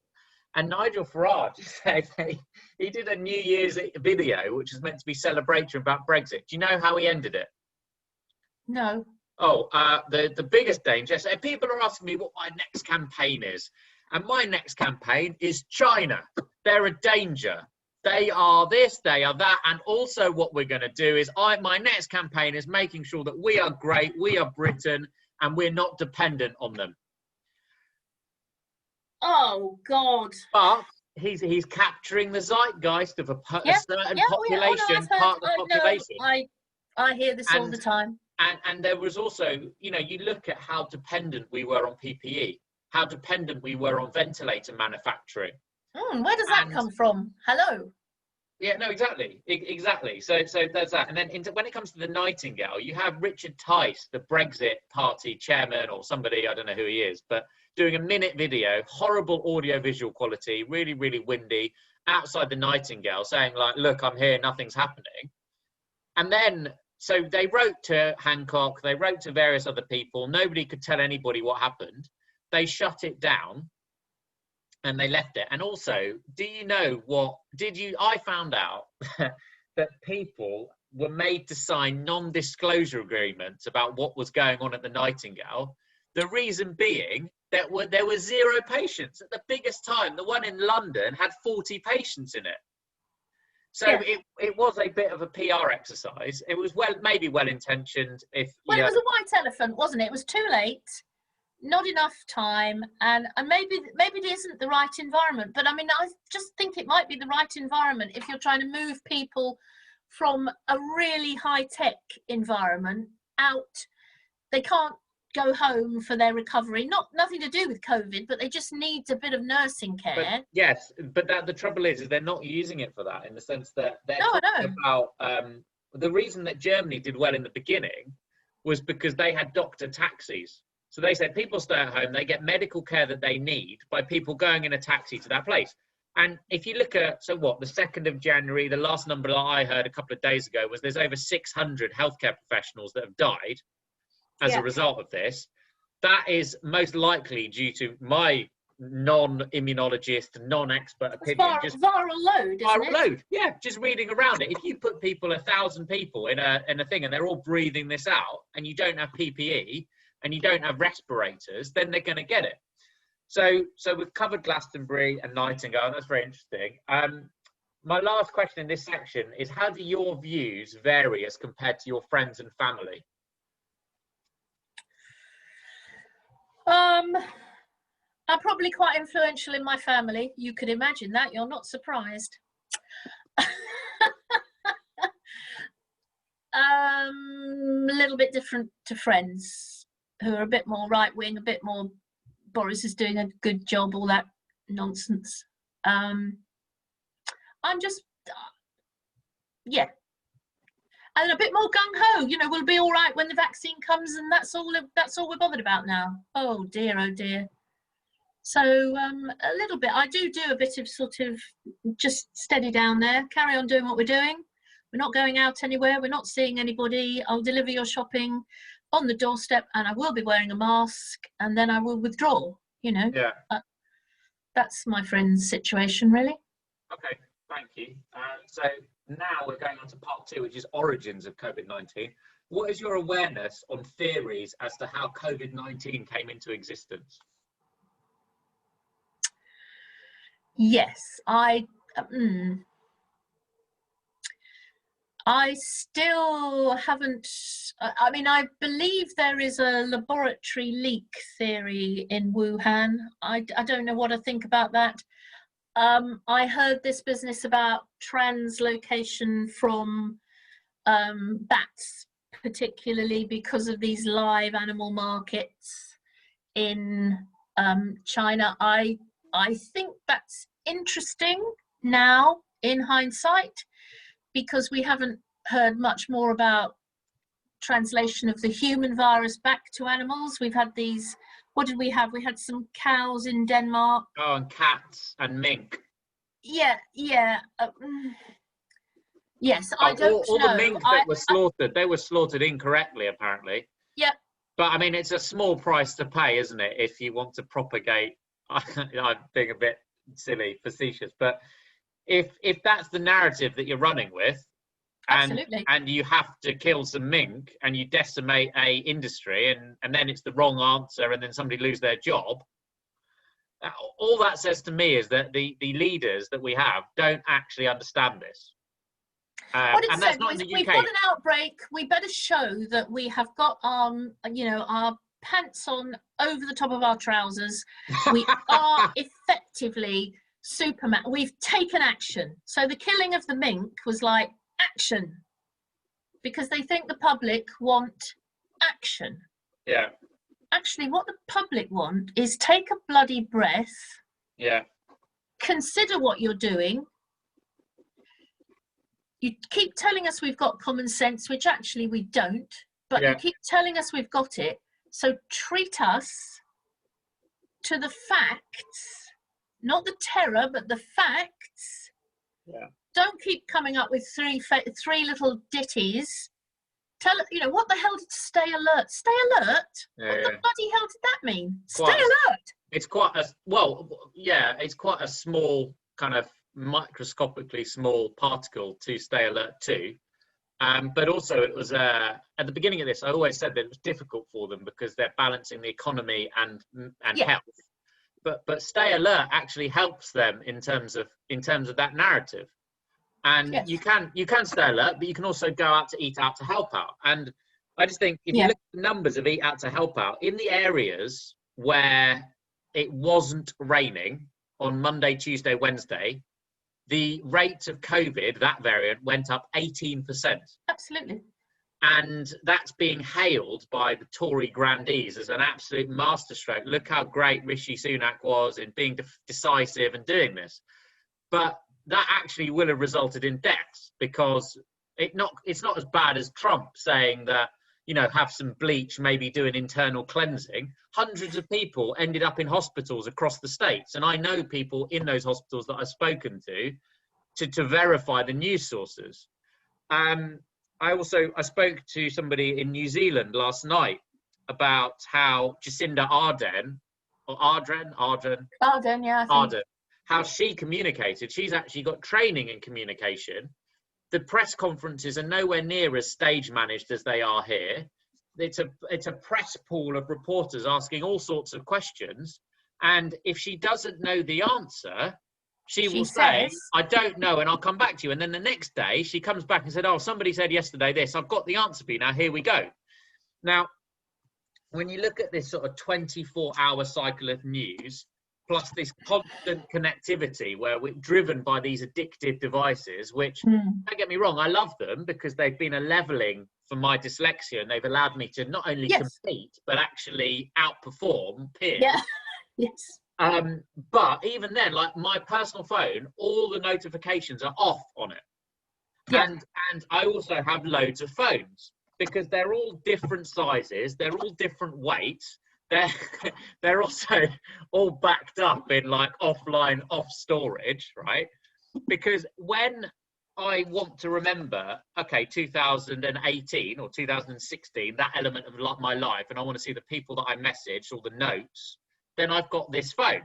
And Nigel Farage said he did a New Year's video, which is meant to be celebratory about Brexit. Do you know how he ended it? No. Oh, the biggest danger. So people are asking me what my next campaign is. And my next campaign is China. They're a danger. They are this, they are that. And also what we're going to do is my next campaign is making sure that we are great, we are Britain, and we're not dependent on them. Oh, God. But he's capturing the zeitgeist of a certain population, part of the population. I hear this all the time. And there was also, you know, you look at how dependent we were on PPE, how dependent we were on ventilator manufacturing. Where does that And come from? Hello. yeah, no, exactly. So there's that. And then when it comes to the Nightingale, you have Richard Tice, the Brexit Party chairman or somebody, I don't know who he is, but doing a minute video, horrible audio visual quality, really, really windy, outside the Nightingale, saying like, look, I'm here, nothing's happening. And then, so they wrote to Hancock, they wrote to various other people, nobody could tell anybody what happened. They shut it down. And they left it. And also, do you know what? I found out that people were made to sign non-disclosure agreements about what was going on at the Nightingale. The reason being that there were 0 patients at the biggest time. The one in London had 40 patients in it. So Yeah. it was a bit of a PR exercise. It was maybe well-intentioned. Well, it was a white elephant, wasn't it? It was too late. Not enough time, and maybe it isn't the right environment, but I mean, I just think it might be the right environment if you're trying to move people from a really high-tech environment out. They can't go home for their recovery, nothing to do with COVID, but they just need a bit of nursing care. But, yes, but the trouble is they're not using it for that, in the sense that they're talking about the reason that Germany did well in the beginning was because they had doctor taxis. So they said people stay at home, they get medical care that they need by people going in a taxi to that place. And if you look at, the 2nd of January, the last number that I heard a couple of days ago was there's over 600 healthcare professionals that have died as a result of this. That is most likely due to my non-immunologist, non-expert opinion. Just viral load, isn't it? Load, yeah, just reading around it. If you put 1,000 people in a thing and they're all breathing this out and you don't have PPE, and you don't have respirators, then they're going to get it. So we've covered Glastonbury and Nightingale, and that's very interesting. My last question in this section is, how do your views vary as compared to your friends and family? I'm probably quite influential in my family. You could imagine that. You're not surprised. A little bit different to friends, who are a bit more right-wing, a bit more Boris is doing a good job, all that nonsense. I'm just, yeah. And a bit more gung-ho, we'll be all right when the vaccine comes, and that's all we're bothered about now. Oh dear, oh dear. So a little bit, I do a bit of sort of just steady down there, carry on doing what we're doing. We're not going out anywhere, we're not seeing anybody. I'll deliver your shopping on the doorstep, and I will be wearing a mask, and then I will withdraw, Yeah. That's my friend's situation, really. Okay, thank you. So now we're going on to part 2, which is origins of COVID-19. What is your awareness on theories as to how COVID-19 came into existence? Yes, I still haven't, I mean, I believe there is a laboratory leak theory in Wuhan. I don't know what I think about that. I heard this business about translocation from bats, particularly because of these live animal markets in China. I think that's interesting now in hindsight, because we haven't heard much more about translation of the human virus back to animals. We've had these, what did we have? We had some cows in Denmark. Oh, and cats and mink. Yeah. Yes, I don't know. All the mink that were slaughtered, they were slaughtered incorrectly, apparently. Yeah. But I mean, it's a small price to pay, isn't it, if you want to propagate? I'm being a bit silly, facetious, but if that's the narrative that you're running with, and you have to kill some mink and you decimate a industry, and then it's the wrong answer, and then somebody lose their job, all that says to me is that the leaders that we have don't actually understand this. What it and said that's not was, in the UK. We've got an outbreak, we better show that we have got our pants on over the top of our trousers. We are effectively Superman. We've taken action. So the killing of the mink was like action, because they think the public want action. Yeah. Actually, what the public want is take a bloody breath. Yeah. consider what you're doing. You keep telling us we've got common sense, which actually we don't, but you keep telling us we've got it. So treat us to the facts, not the terror, but the facts. Yeah. Don't keep coming up with three little ditties. Tell you know what the hell did stay alert? Stay alert? Yeah, what the bloody hell did that mean? Stay Quite alert. It's quite a it's quite a small, kind of microscopically small particle to stay alert to. But also it was at the beginning of this, I always said that it was difficult for them because they're balancing the economy and health. But stay alert actually helps them in terms of that narrative. And you can stay alert, but you can also go out to eat out to help out. And I just think if you look at the numbers of eat out to help out in the areas where it wasn't raining on Monday, Tuesday, Wednesday, the rate of COVID, that variant, went up 18%. Absolutely. And that's being hailed by the Tory grandees as an absolute masterstroke. Look how great Rishi Sunak was in being decisive and doing this. But that actually will have resulted in deaths, because it's not as bad as Trump saying that, you know, have some bleach, maybe do an internal cleansing. Hundreds of people ended up in hospitals across the states. And I know people in those hospitals that I've spoken to verify the news sources. I spoke to somebody in New Zealand last night about how Jacinda Ardern, how she communicated. She's actually got training in communication. The press conferences are nowhere near as stage managed as they are here. It's a press pool of reporters asking all sorts of questions. And if she doesn't know the answer, she will say, I don't know, and I'll come back to you. And then the next day she comes back and said, oh, somebody said yesterday this, I've got the answer for you now, here we go. Now, when you look at this sort of 24-hour cycle of news, plus this constant connectivity where we're driven by these addictive devices, which, don't get me wrong, I love them because they've been a leveling for my dyslexia, and they've allowed me to not only compete, but actually outperform peers. Yeah. Yes. But even then, like my personal phone, all the notifications are off on it. Yeah. And I also have loads of phones because they're all different sizes, they're all different weights. They're also all backed up in like offline, off storage, right? Because when I want to remember, okay, 2018 or 2016, that element of my life, and I want to see the people that I messaged, all the notes, then I've got this phone.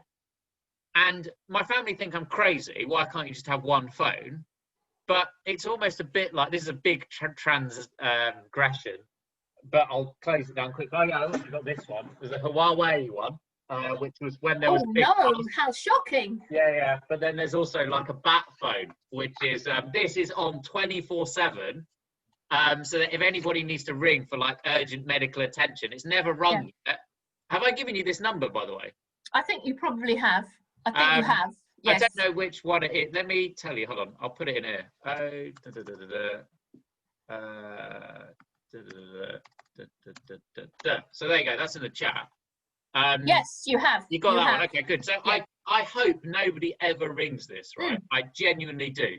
And my family think I'm crazy. Why can't you just have one phone? But it's almost a bit like, this is a big transgression. But I'll close it down quick. Oh yeah, I also got this one. There's a Huawei one, which was when there was. Oh no! How shocking! Yeah. But then there's also like a bat phone, which is this is on 24/7. So that if anybody needs to ring for like urgent medical attention, it's never rung yet. Have I given you this number, by the way? I think you probably have. I think you have. Yes. I don't know which one it is. Let me tell you. Hold on. I'll put it in here. So there you go. That's in the chat. Yes, you have. You got that one. Okay, good. So yeah. I hope nobody ever rings this, right? I genuinely do.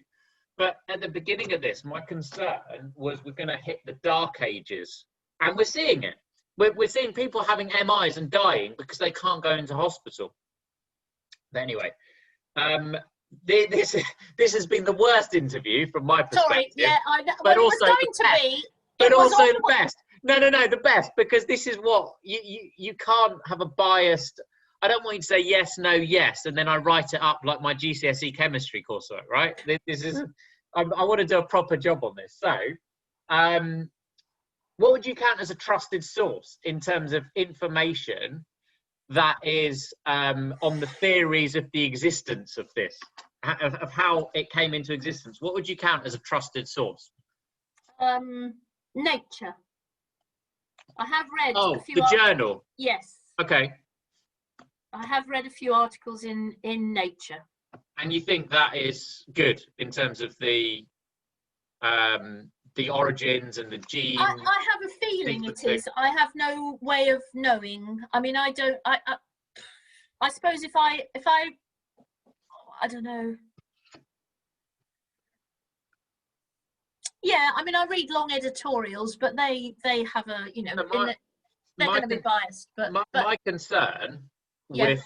But at the beginning of this, my concern was we're going to hit the dark ages, and we're seeing it. We're seeing people having MIs and dying because they can't go into hospital. But anyway, this has been the worst interview from my perspective. Sorry, yeah, I know. But well, also it was going to be. But also the best. No, the best, because this is what you can't have a biased. I don't want you to say yes, no, yes, and then I write it up like my GCSE chemistry coursework, right? This is. I want to do a proper job on this. So, what would you count as a trusted source in terms of information that is on the theories of the existence of this, of how it came into existence? What would you count as a trusted source? Nature. I have read a few journal. Yes. Okay. I have read a few articles in Nature. And you think that is good in terms of the origins and the gene? I have a feeling it is. I have no way of knowing. I mean, I don't. I suppose if I I don't know. Yeah, I mean, I read long editorials, but they have a, you know, they're going to be biased. But my concern yeah. with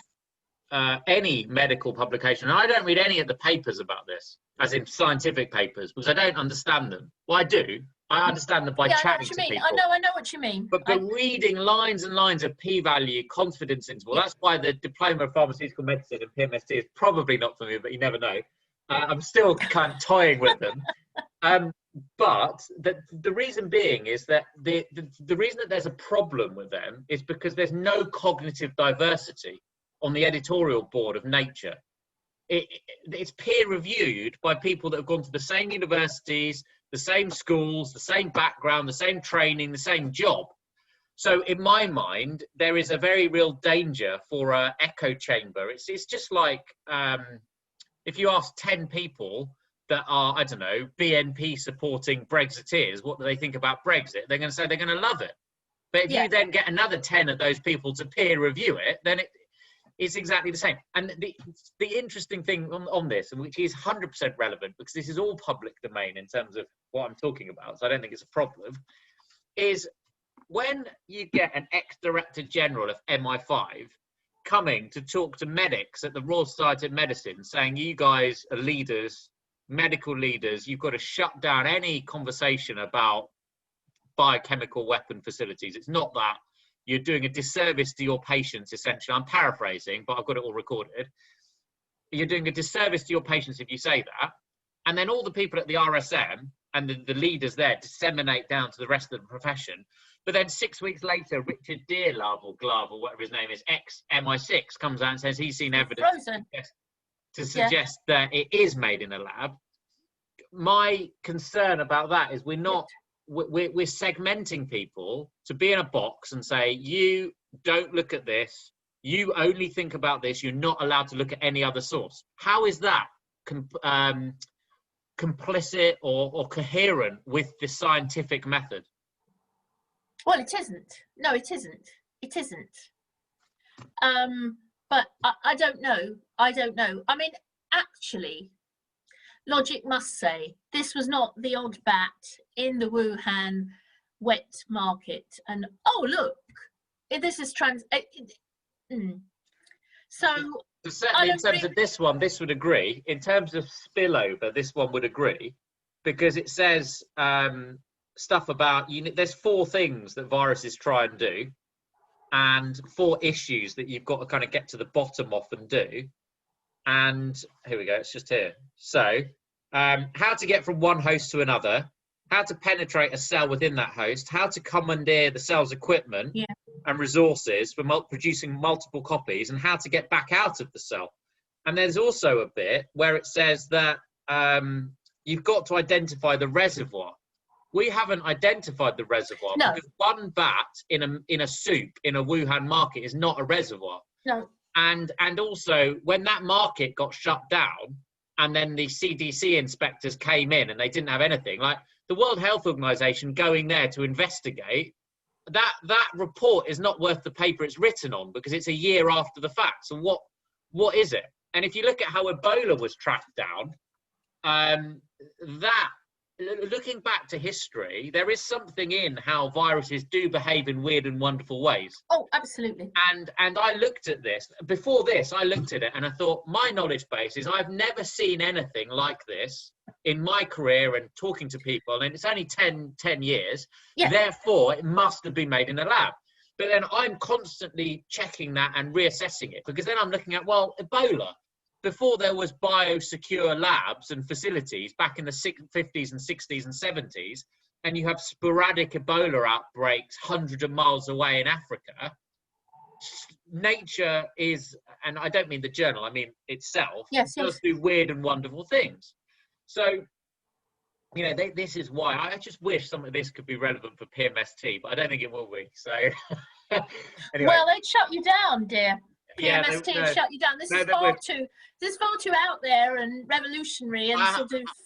any medical publication, and I don't read any of the papers about this, as in scientific papers, because I don't understand them. Well, I do. I understand them by chatting to people. I know what you mean. But reading lines and lines of p-value, confidence interval, that's why the Diploma of Pharmaceutical Medicine and PMST is probably not for me, but you never know. I'm still kind of toying with them. But the reason being is that the reason that there's a problem with them is because there's no cognitive diversity on the editorial board of Nature. It's peer reviewed by people that have gone to the same universities, the same schools, the same background, the same training, the same job. So in my mind, there is a very real danger for an echo chamber. It's just like if you ask 10 people that are, I don't know, BNP supporting Brexiteers, what do they think about Brexit? They're going to say they're going to love it. But if you then get another 10 of those people to peer review it, then it's exactly the same. And the interesting thing on this, and which is 100% relevant, because this is all public domain in terms of what I'm talking about, so I don't think it's a problem, is when you get an ex-Director General of MI5 coming to talk to medics at the Royal Society of Medicine, saying, you guys are leaders, medical leaders, you've got to shut down any conversation about biochemical weapon facilities. It's not that. You're doing a disservice to your patients, essentially. I'm paraphrasing, but I've got it all recorded. You're doing a disservice to your patients if you say that. And then all the people at the RSM and the leaders there disseminate down to the rest of the profession. But then 6 weeks later, Richard Dearlove or Glove or whatever his name is, ex-MI6, comes out and says he's seen evidence to suggest that it is made in a lab. My concern about that is we're segmenting people to be in a box and say, you don't look at this, you only think about this, you're not allowed to look at any other source. How is that complicit or coherent with the scientific method? Well, it isn't. No, it isn't. It isn't. But I don't know. I don't know. I mean, actually, logic must say this was not the odd bat in the Wuhan wet market. And, oh, look, this is So, certainly in terms of this one, this would agree. In terms of spillover, this one would agree, because it says stuff about, there's 4 things that viruses try and do, and 4 issues that you've got to kind of get to the bottom of and do. And here we go, it's just here. So, how to get from one host to another, how to penetrate a cell within that host, how to commandeer the cell's equipment and resources for producing multiple copies, and how to get back out of the cell. And there's also a bit where it says that you've got to identify the reservoir. We haven't identified the reservoir because one bat in a soup in a Wuhan market is not a reservoir. No. And also, when that market got shut down and then the CDC inspectors came in and they didn't have anything, like the World Health Organization going there to investigate, that report is not worth the paper it's written on, because it's a year after the fact. So what is it? And if you look at how Ebola was tracked down, looking back to history, there is something in how viruses do behave in weird and wonderful ways. Oh, absolutely. And I looked at this. Before this, I looked at it and I thought, my knowledge base is I've never seen anything like this in my career and talking to people, and it's only 10 years. Yeah. Therefore, it must have been made in a lab. But then I'm constantly checking that and reassessing it, because then I'm looking at, well, Ebola. Before there was biosecure labs and facilities back in the 50s and 60s and 70s, and you have sporadic Ebola outbreaks hundreds of miles away in Africa, Nature is, and I don't mean the journal, I mean itself, does do weird and wonderful things. So, this is why I just wish some of this could be relevant for PMST, but I don't think it will be. So, anyway. Well, they'd shut you down, dear. PMST shut you down. This is far too out there and revolutionary and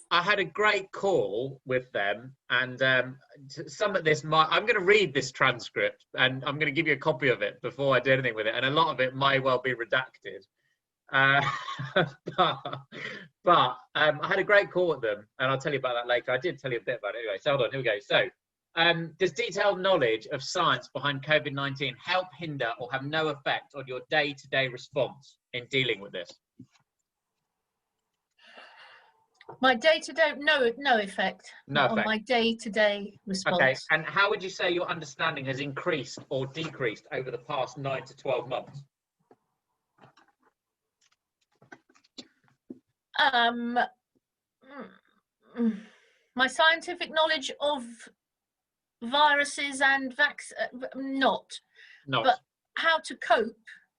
I had a great call with them, and some of this I'm going to read this transcript and I'm going to give you a copy of it before I do anything with it, and a lot of it might well be redacted. Uh, but I had a great call with them, and I'll tell you about that later. I did tell you a bit about it anyway. So hold on, here we go. So, does detailed knowledge of science behind COVID-19 help, hinder, or have no effect on your day-to-day response in dealing with this? My day-to-day, no effect No on effect. my day-to-day response. Okay, and how would you say your understanding has increased or decreased over the past 9 to 12 months? My scientific knowledge of viruses and not, but how to cope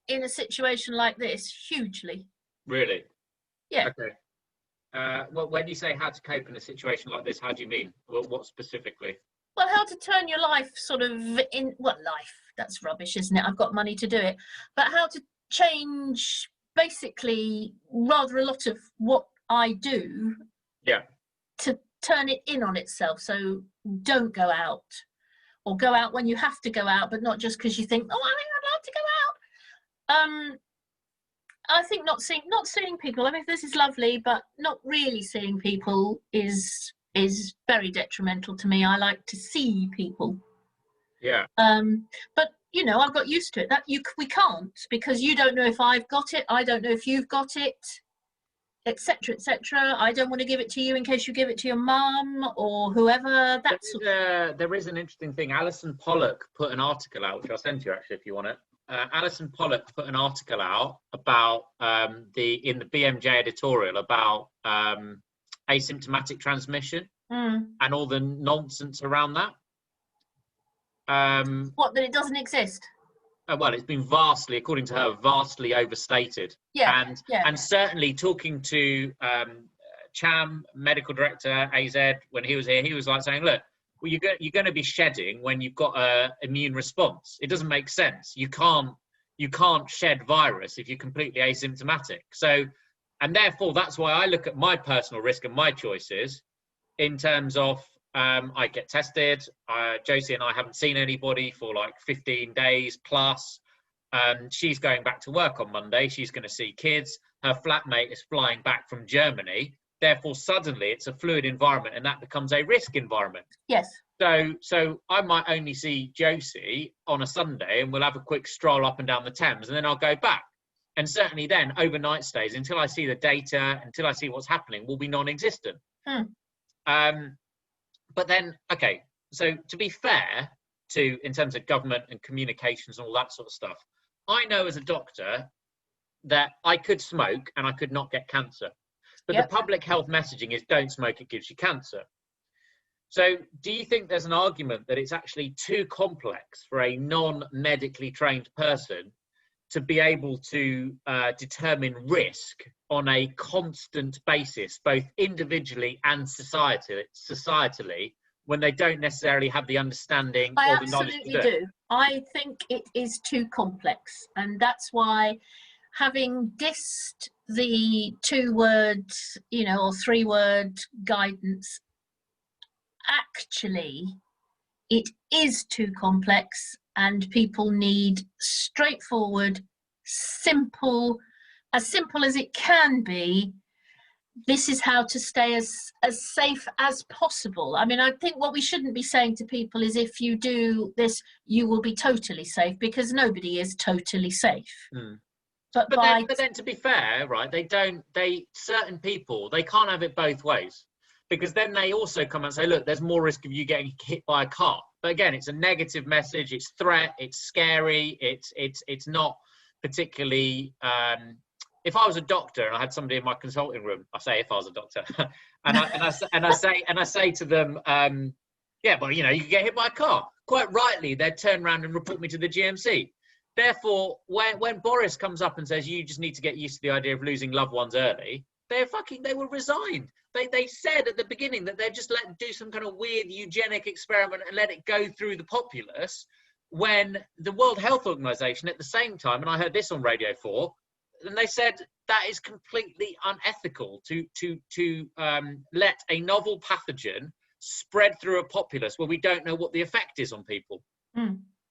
in a situation like this, hugely. Really? Yeah. Okay. Well, when you say how to cope in a situation like this, how do you mean? What specifically? Well, how to turn your life sort of in, well, life, that's rubbish, isn't it? I've got money to do it. But how to change basically rather a lot of what I do, yeah, to turn it in on itself. So don't go out, or go out when you have to go out, but not just because you think, oh, I'd like to go out. I think not seeing people, I mean, this is lovely, but not really seeing people is very detrimental to me. I like to see people. Yeah. But you know, I've got used to it. That we can't, because you don't know if I've got it. I don't know if you've got it, etc., etc. I don't want to give it to you in case you give it to your mum or whoever. There is an interesting thing. Alison Pollock put an article out, which I'll send you actually if you want it. Alison Pollock put an article out about in the BMJ editorial about asymptomatic transmission and all the nonsense around that. What, that it doesn't exist? Well, it's been vastly, according to her, vastly overstated. Yeah. And certainly talking to Cham, medical director, AZ, when he was here, he was like saying, look, well, you're going to be shedding when you've got an immune response. It doesn't make sense. You can't shed virus if you're completely asymptomatic. So, and therefore, that's why I look at my personal risk and my choices in terms of I get tested. Josie and I haven't seen anybody for like 15 days plus. She's going back to work on Monday. She's going to see kids. Her flatmate is flying back from Germany. Therefore, suddenly it's a fluid environment, and that becomes a risk environment. Yes. So I might only see Josie on a Sunday, and we'll have a quick stroll up and down the Thames, and then I'll go back. And certainly then, overnight stays, until I see the data, until I see what's happening, will be non-existent. But then, okay, so to be fair in terms of government and communications and all that sort of stuff, I know as a doctor that I could smoke and I could not get cancer. But the public health messaging is don't smoke, it gives you cancer. So do you think there's an argument that it's actually too complex for a non-medically trained person to be able to determine risk on a constant basis, both individually and societally, when they don't necessarily have the understanding or the knowledge to do it? I absolutely do. I think it is too complex, and that's why, having dissed the 2-word, or 3-word guidance, actually it is too complex, and people need straightforward, simple as it can be. This is how to stay as safe as possible. I mean, I think what we shouldn't be saying to people is if you do this, you will be totally safe, because nobody is totally safe. But then to be fair, right, certain people, they can't have it both ways, because then they also come and say, look, there's more risk of you getting hit by a car. But again, it's a negative message, it's threat, it's scary, it's not particularly, if I was a doctor and I had somebody in my consulting room, I say if I was a doctor, and I say to them, yeah, well, you could get hit by a car. Quite rightly, they'd turn around and report me to the GMC. Therefore, when Boris comes up and says you just need to get used to the idea of losing loved ones early, they were resigned. They said at the beginning that they'd just do some kind of weird eugenic experiment and let it go through the populace, when the World Health Organization at the same time, and I heard this on Radio 4, and they said that is completely unethical to let a novel pathogen spread through a populace where we don't know what the effect is on people.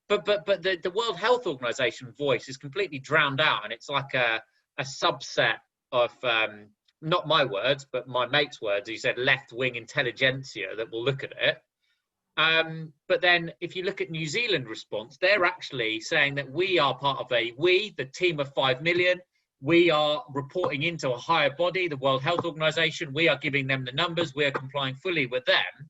But the World Health Organization voice is completely drowned out, and it's like a a subset of, not my words, but my mate's words, he said left-wing intelligentsia that will look at it. But then if you look at New Zealand response, they're actually saying that we are part of the team of 5 million, we are reporting into a higher body, the World Health Organization, we are giving them the numbers, we are complying fully with them.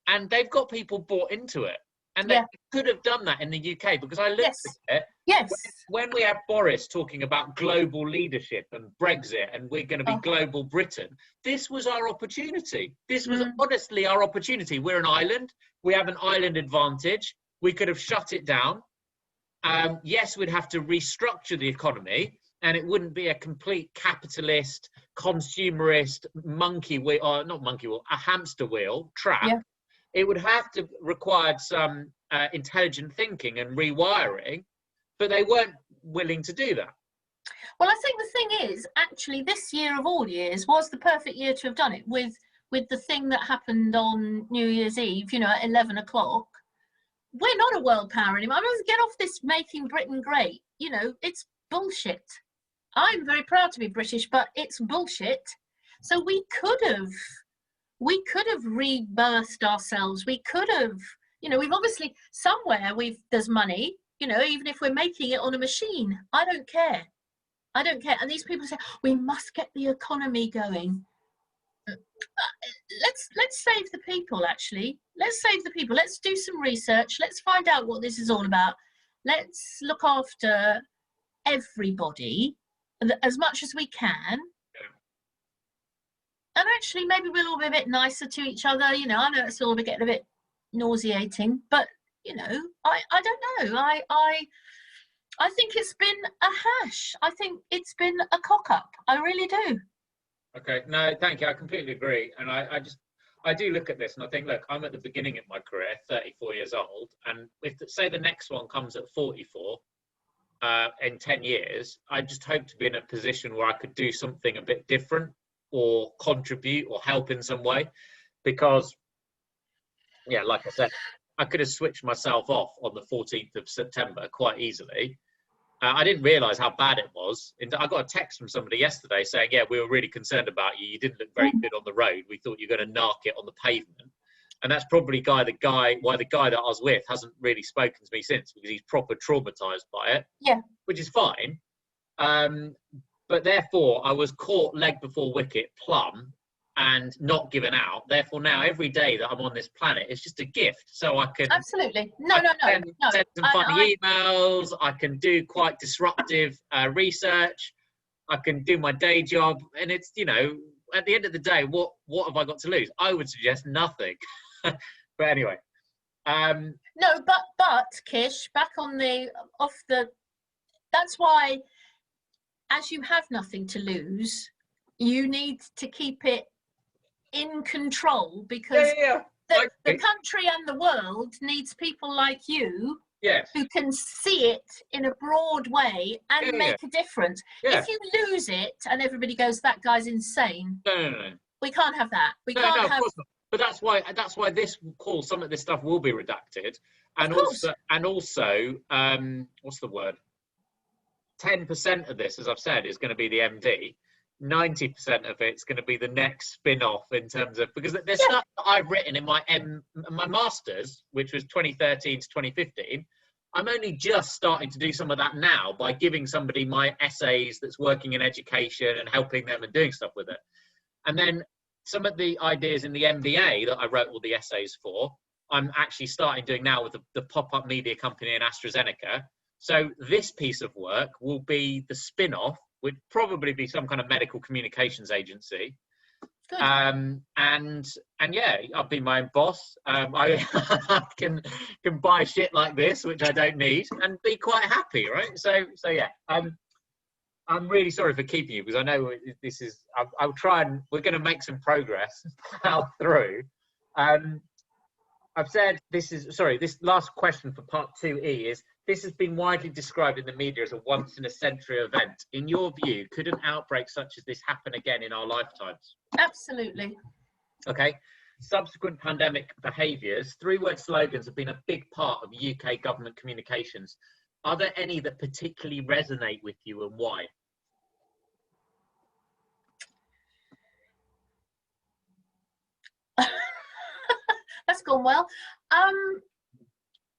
And they've got people bought into it. And they could have done that in the UK, because I looked at it. Yes. When we have Boris talking about global leadership and Brexit and we're going to be global Britain, this was our opportunity. This was honestly our opportunity. We're an island. We have an island advantage. We could have shut it down. Yes, we'd have to restructure the economy, and it wouldn't be a complete capitalist, consumerist a hamster wheel trap. Yeah. It would have to require some intelligent thinking and rewiring, but they weren't willing to do that. Well, I think the thing is, actually, this year of all years was the perfect year to have done it with the thing that happened on New Year's Eve, at 11 o'clock. We're not a world power anymore. I mean, get off this making Britain great. It's bullshit. I'm very proud to be British, but it's bullshit. So we could have rebirthed ourselves. We could have, we've obviously somewhere there's money, even if we're making it on a machine. I don't care. And these people say, we must get the economy going. Let's save the people, actually. Let's save the people. Let's do some research. Let's find out what this is all about. Let's look after everybody as much as we can. And actually, maybe we'll all be a bit nicer to each other. I know it's all getting a bit nauseating, but I don't know. I think it's been a hash. I think it's been a cock up. I really do. Okay, no, thank you. I completely agree. And I do look at this and I think, look, I'm at the beginning of my career, 34 years old, and if say the next one comes at 44 in 10 years, I just hope to be in a position where I could do something a bit different, or contribute or help in some way, because like I said, I could have switched myself off on the 14th of September quite easily. I didn't realize how bad it was. I got a text from somebody yesterday saying, we were really concerned about you look very good on the road, we thought you were going to narc it on the pavement. And that's probably why the guy that I was with hasn't really spoken to me since, because he's proper traumatized by it, which is fine. But therefore, I was caught leg before wicket, plumb, and not given out. Therefore, now every day that I'm on this planet, it's just a gift. So I can absolutely send some funny emails. I can do quite disruptive research. I can do my day job, and it's at the end of the day, what have I got to lose? I would suggest nothing. But anyway, no, but Kish, back on that's why, as you have nothing to lose, you need to keep it in control, because the country and the world needs people like you who can see it in a broad way and make a difference. If you lose it and everybody goes, that guy's insane. No. We can't have that. We can't have. Of course not. But that's why this call, some of this stuff will be redacted, and also what's the word? 10% of this, as I've said, is going to be the MD. 90% of it's going to be the next spin-off, in terms of, because there's stuff that I've written in my master's, which was 2013 to 2015. I'm only just starting to do some of that now by giving somebody my essays that's working in education and helping them and doing stuff with it. And then some of the ideas in the MBA that I wrote all the essays for, I'm actually starting doing now with the pop-up media company in AstraZeneca. So this piece of work will be the spin-off, would probably be some kind of medical communications agency. Good. And I'll be my own boss. I can buy shit like this, which I don't need, and be quite happy, right? So yeah. I'm really sorry for keeping you, because I know this is. I'll try, and we're going to make some progress out through. I've said this last question for part 2E is, this has been widely described in the media as a once-in-a-century event. In your view, could an outbreak such as this happen again in our lifetimes? Absolutely. Okay. Subsequent pandemic behaviours, 3-word slogans have been a big part of UK government communications. Are there any that particularly resonate with you, and why? gone well.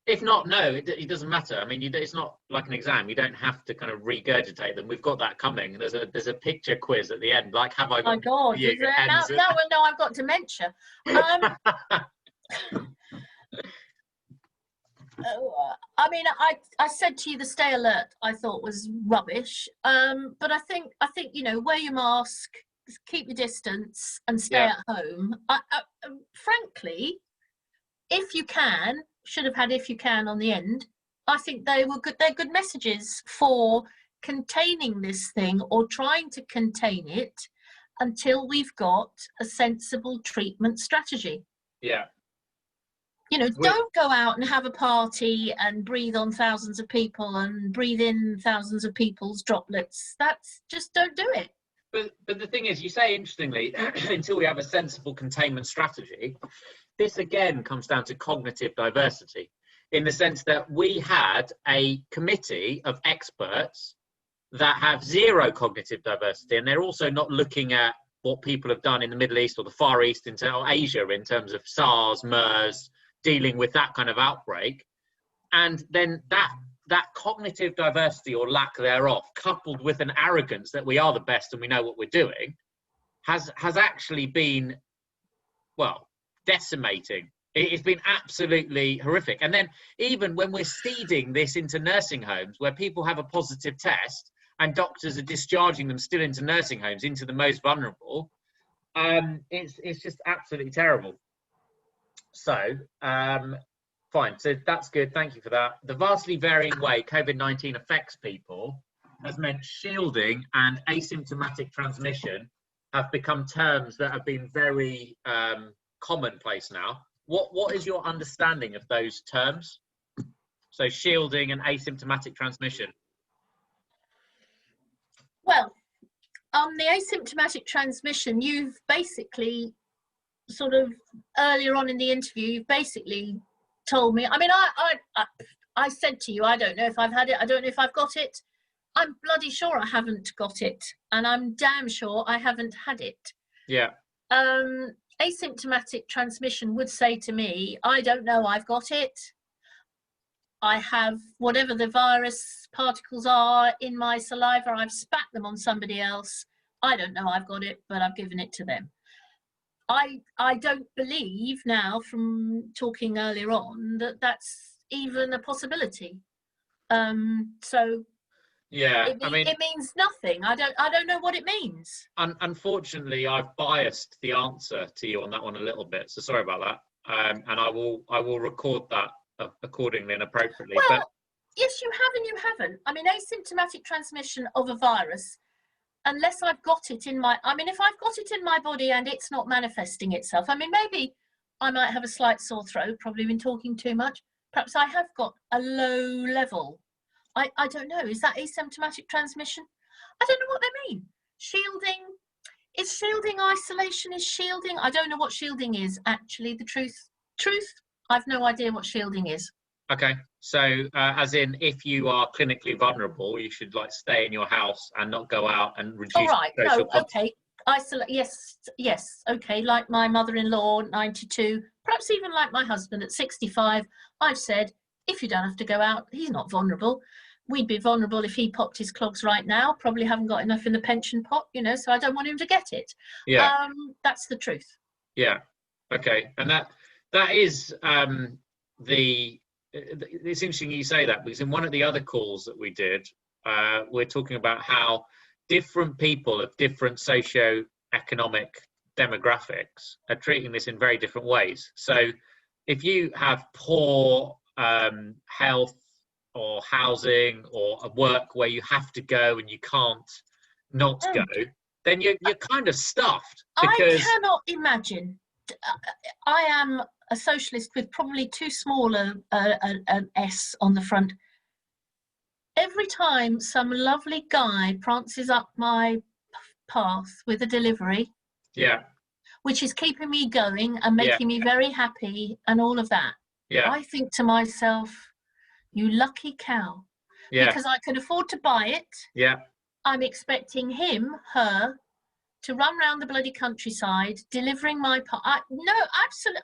If not, no, it doesn't matter. I mean, it's not like an exam. You don't have to kind of regurgitate them. We've got that coming. There's a picture quiz at the end. Like, have I got? My God, you? is there, now I've got dementia. I mean, I said to you the stay alert I thought was rubbish, but I think wear your mask, keep your distance, and stay at home. Frankly, if you can, should have had if you can on the end. I think they were good. They're good messages for containing this thing or trying to contain it until we've got a sensible treatment strategy. Yeah. Don't go out and have a party and breathe on thousands of people and breathe in thousands of people's droplets. Just don't do it. But the thing is, you say interestingly, until we have a sensible containment strategy, this again comes down to cognitive diversity, in the sense that we had a committee of experts that have zero cognitive diversity, and they're also not looking at what people have done in the Middle East or the Far East or Asia in terms of SARS, MERS, dealing with that kind of outbreak. And then that cognitive diversity or lack thereof, coupled with an arrogance that we are the best and we know what we're doing, has actually been, well, decimating. It's been absolutely horrific. And then even when we're seeding this into nursing homes where people have a positive test and doctors are discharging them still into nursing homes, into the most vulnerable, it's just absolutely terrible. So, fine. So that's good. Thank you for that. The vastly varying way COVID-19 affects people has meant shielding and asymptomatic transmission have become terms that have been very commonplace now. What is your understanding of those terms? So shielding and asymptomatic transmission. Well, on the asymptomatic transmission, you've basically sort of earlier on in the interview, you've basically told me. I mean, I said to you, I don't know if I've had it. I don't know if I've got it. I'm bloody sure I haven't got it, and I'm damn sure I haven't had it. Yeah. Asymptomatic transmission would say to me, I don't know I've got it. I have whatever the virus particles are in my saliva. I've spat them on somebody else. I don't know I've got it, but I've given it to them. I don't believe now, from talking earlier on, that that's even a possibility. So yeah, it means nothing. I don't know what it means. Unfortunately, I've biased the answer to you on that one a little bit, so sorry about that. And I will record that accordingly and appropriately. Well, but yes, you have and you haven't. I mean, asymptomatic transmission of a virus, unless I've got it in my, I mean, if I've got it in my body and it's not manifesting itself, I mean, maybe I might have a slight sore throat, probably been talking too much. Perhaps I have got a low level. I don't know. Is that asymptomatic transmission? I don't know what they mean. Shielding, is shielding isolation? Is shielding? I don't know what shielding is, actually, the truth. I've no idea what shielding is. Okay. So, as in, if you are clinically vulnerable, you should stay in your house and not go out and reduce. All right. No. Okay. Isolate. Yes. Okay. Like my mother-in-law, 92. Perhaps even like my husband at 65. I've said, if you don't have to go out, he's not vulnerable. We'd be vulnerable if he popped his clogs right now. Probably haven't got enough in the pension pot, so I don't want him to get it. Yeah. That's the truth. Yeah. Okay. And that is it's interesting you say that, because in one of the other calls that we did, we're talking about how different people of different socio-economic demographics are treating this in very different ways. So if you have poor health or housing or a work where you have to go and you can't not go, then you're kind of stuffed. Because I cannot imagine. I am a socialist with probably too small an S on the front. Every time some lovely guy prances up my path with a delivery, yeah, which is keeping me going and making me very happy and all of that, I think to myself, you lucky cow, because I can afford to buy it. Yeah, I'm expecting him, her, to run around the bloody countryside delivering my part. No, absolutely.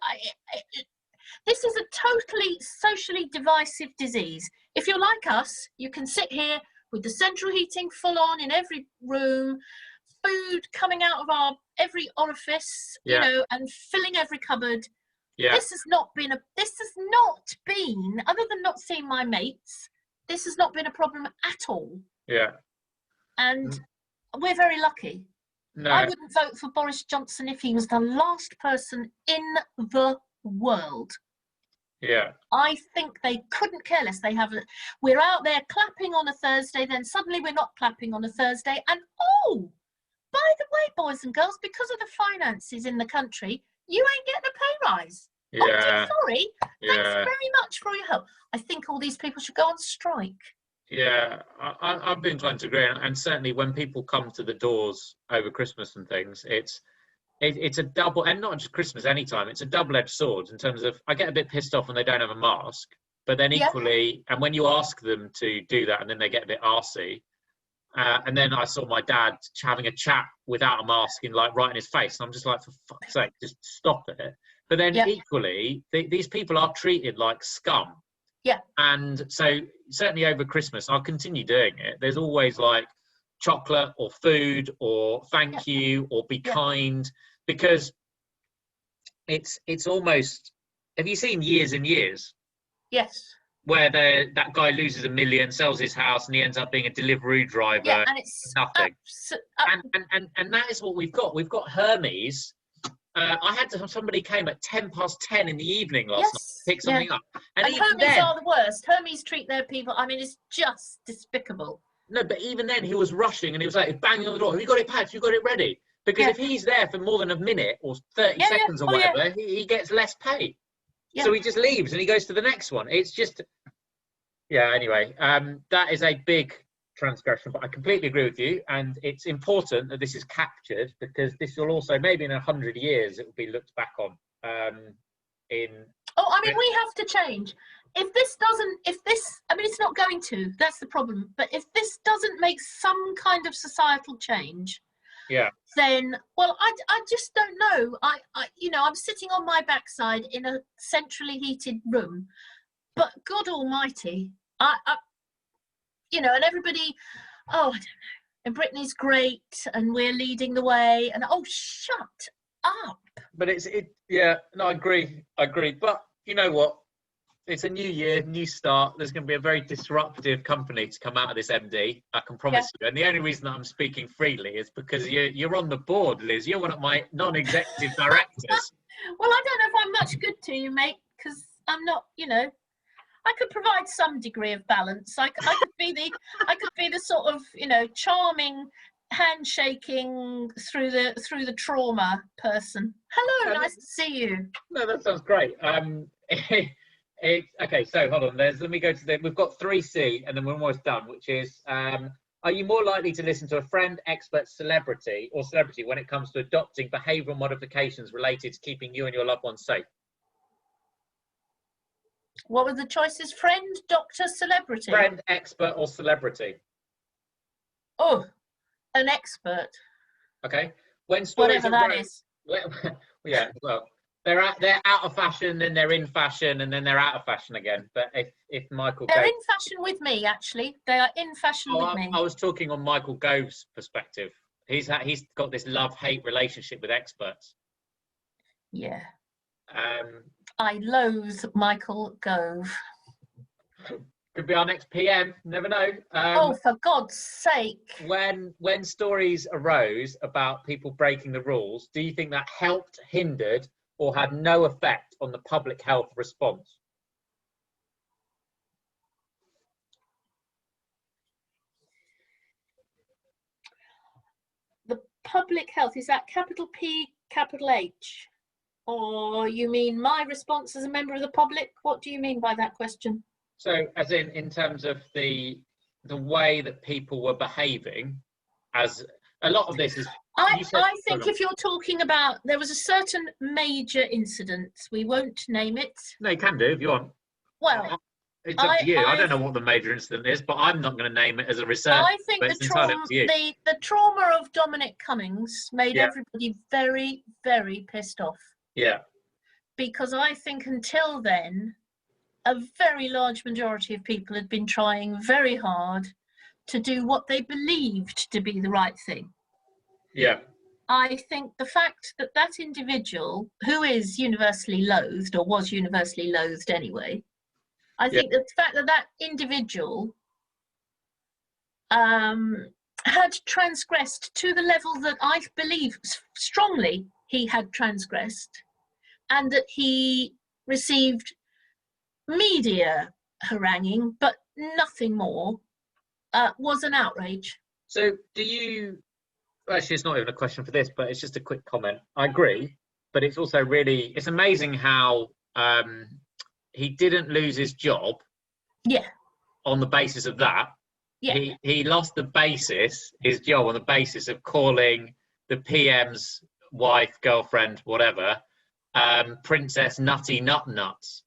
This is a totally socially divisive disease. If you're like us, you can sit here with the central heating full on in every room, food coming out of our every orifice, you know, and filling every cupboard. Yeah. This has not been, other than not seeing my mates, this has not been a problem at all. Yeah. And we're very lucky. No. I wouldn't vote for Boris Johnson if he was the last person in the world. Yeah. I think they couldn't care less. We're out there clapping on a Thursday, then suddenly we're not clapping on a Thursday. And oh, by the way, boys and girls, because of the finances in the country, you ain't getting a pay rise. Yeah. Oh, dear, sorry. Yeah. Thanks very much for your help. I think all these people should go on strike. Yeah, I've been trying to agree, and certainly when people come to the doors over Christmas and things, it's a double, and not just Christmas, anytime, it's a double-edged sword in terms of, I get a bit pissed off when they don't have a mask, but then equally, and when you ask them to do that and then they get a bit arsey, and then I saw my dad having a chat without a mask in, like, right in his face, and I'm just like, for fuck's sake, just stop it. But then equally, these people are treated like scum. Yeah. And so certainly over Christmas, I'll continue doing it. There's always like chocolate or food or thank you or be kind, because it's almost, have you seen Years and Years? Yes. Where that guy loses $1 million, sells his house, and he ends up being a delivery driver. Yeah, and it's nothing. And that is what we've got. We've got Hermes. I had somebody came at 10:10 in the evening last night to pick something up. And even Hermes then, are the worst. Hermes treat their people, I mean, it's just despicable. No, but even then he was rushing and he was like banging on the door. Have you got it packed? Have you got it ready? Because if he's there for more than a minute or 30 seconds or whatever, he gets less pay. Yeah. So he just leaves and he goes to the next one. It's just, anyway, that is a big transgression, but I completely agree with you, and it's important that this is captured, because this will also, maybe in 100 years, it will be looked back on we have to change. If this, I mean, it's not going to, that's the problem, but if this doesn't make some kind of societal change, then, well, I just don't know. I'm sitting on my backside in a centrally heated room, but God almighty, and everybody, I don't know, and Brittany's great, and we're leading the way, and shut up. But I agree. But you know what? It's a new year, new start. There's going to be a very disruptive company to come out of this, MD. I can promise you. And the only reason that I'm speaking freely is because you're on the board, Liz. You're one of my non-executive directors. Well, I don't know if I'm much good to you, mate, because I'm not, I could provide some degree of balance. I could be the sort of, charming, handshaking through the trauma person. Hello, nice to see you. No, that sounds great. Okay, so hold on. Let me go to we've got 3C, and then we're almost done, which is, are you more likely to listen to a friend, expert, celebrity when it comes to adopting behavioural modifications related to keeping you and your loved ones safe? What were the choices? Friend, doctor, celebrity? Friend, expert, or celebrity? Oh, an expert. Okay. When stories whatever that is. Well, they're out of fashion, then they're in fashion, and then they're out of fashion again. But if Michael They're in fashion with me, actually. They are in fashion with me. I was talking on Michael Gove's perspective. He's got this love-hate relationship with experts. Yeah. I loathe Michael Gove. Could be our next PM. Never know. For God's sake! When stories arose about people breaking the rules, do you think that helped, hindered, or had no effect on the public health response? The public health, is that capital P, capital H? Or you mean my response as a member of the public? What do you mean by that question? So, as in terms of the way that people were behaving, as a lot of this is. I think if you're talking about, there was a certain major incident. We won't name it. No, you can do if you want. Well, it's up to you. I don't know what the major incident is, but I'm not going to name it as a research. I think the trauma of Dominic Cummings made everybody very, very pissed off. Yeah. because I think until then, a very large majority of people had been trying very hard to do what they believed to be the right thing. Yeah. I think the fact that that individual, who is universally loathed, or was universally loathed anyway, I think the fact that that individual had transgressed to the level that I believe strongly he had transgressed, and that he received media haranguing, but nothing more, was an outrage. So do you, actually it's not even a question for this, but it's just a quick comment. I agree, but it's also really, it's amazing how he didn't lose his job on the basis of that. He lost his job on the basis of calling the PM's wife, girlfriend, whatever, Princess Nutty Nut Nuts.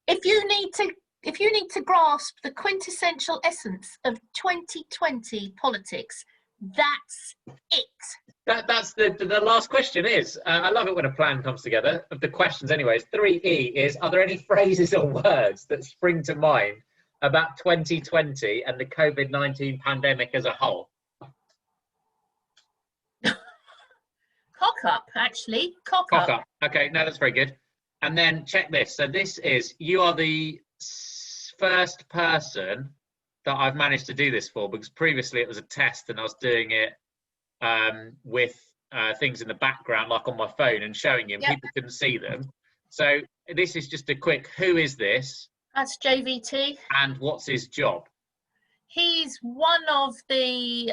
If you need to grasp the quintessential essence of 2020 politics, that's it. That's the last question is. I love it when a plan comes together. Of the questions, anyways, 3E is: are there any phrases or words that spring to mind about 2020 and the COVID-19 pandemic as a whole? Cock up, actually. Cock up. Okay, no, that's very good. And then check this. So this is, you are the first person that I've managed to do this for, because previously it was a test and I was doing it with things in the background, like on my phone, and showing you, and people couldn't see them. So this is just a quick, who is this? That's JVT. And what's his job? He's one of the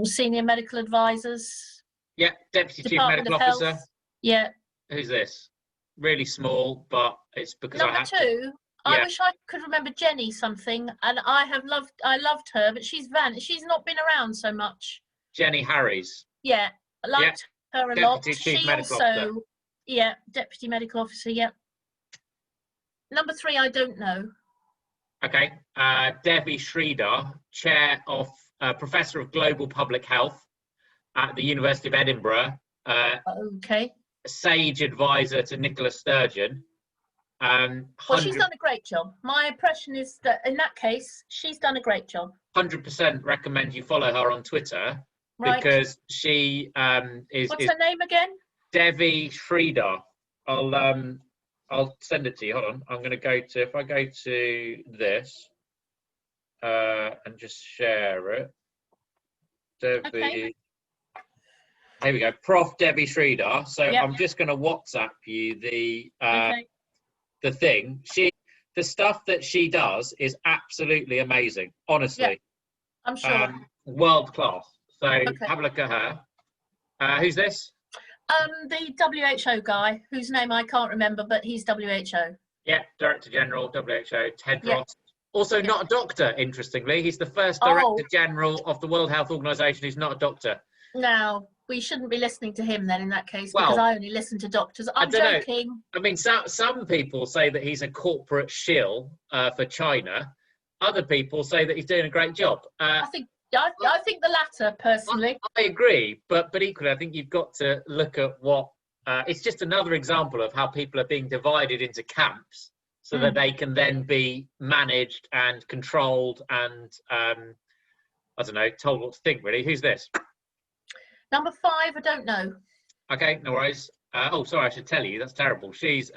senior medical advisors. Yeah, Deputy Chief Medical Officer. Yeah. Who's this? Really small, but it's because Number two, I wish I could remember Jenny something, and I loved her, but she's not been around so much. Jenny Harries. Yeah, I liked her a lot. Chief Medical Officer. Yeah, Deputy Medical Officer, yeah. Number three, I don't know. Okay. Devi Sridhar, Chair of Professor of Global Public Health at the University of Edinburgh. Okay. Sage advisor to Nicola Sturgeon. Well, she's done a great job. My impression is that in that case, she's done a great job. 100% recommend you follow her on Twitter, because she is. What's her name again? Devi Sridhar. I'll send it to you. Hold on. I'm going to go to, if I go to this and just share it. Devi. Okay. Here we go. Prof. Devi Sridhar. So I'm just going to WhatsApp you the thing. The stuff that she does is absolutely amazing. Honestly. Yeah, I'm sure. World class. So have a look at her. Who's this? The WHO guy, whose name I can't remember, but he's WHO. Yeah, Director General, WHO, Tedros. Also not a doctor, interestingly. He's the first Director General of the World Health Organization who's not a doctor. Now, we shouldn't be listening to him then in that case, because I only listen to doctors. I'm joking. I mean, some people say that he's a corporate shill for China. Other people say that he's doing a great job. I think the latter, personally. I agree, but equally, I think you've got to look at what. It's just another example of how people are being divided into camps, so that they can then be managed and controlled and I don't know, told what to think. Really, who's this? Number 5, I don't know. Okay, no worries. Oh, sorry, I should tell you. That's terrible. She's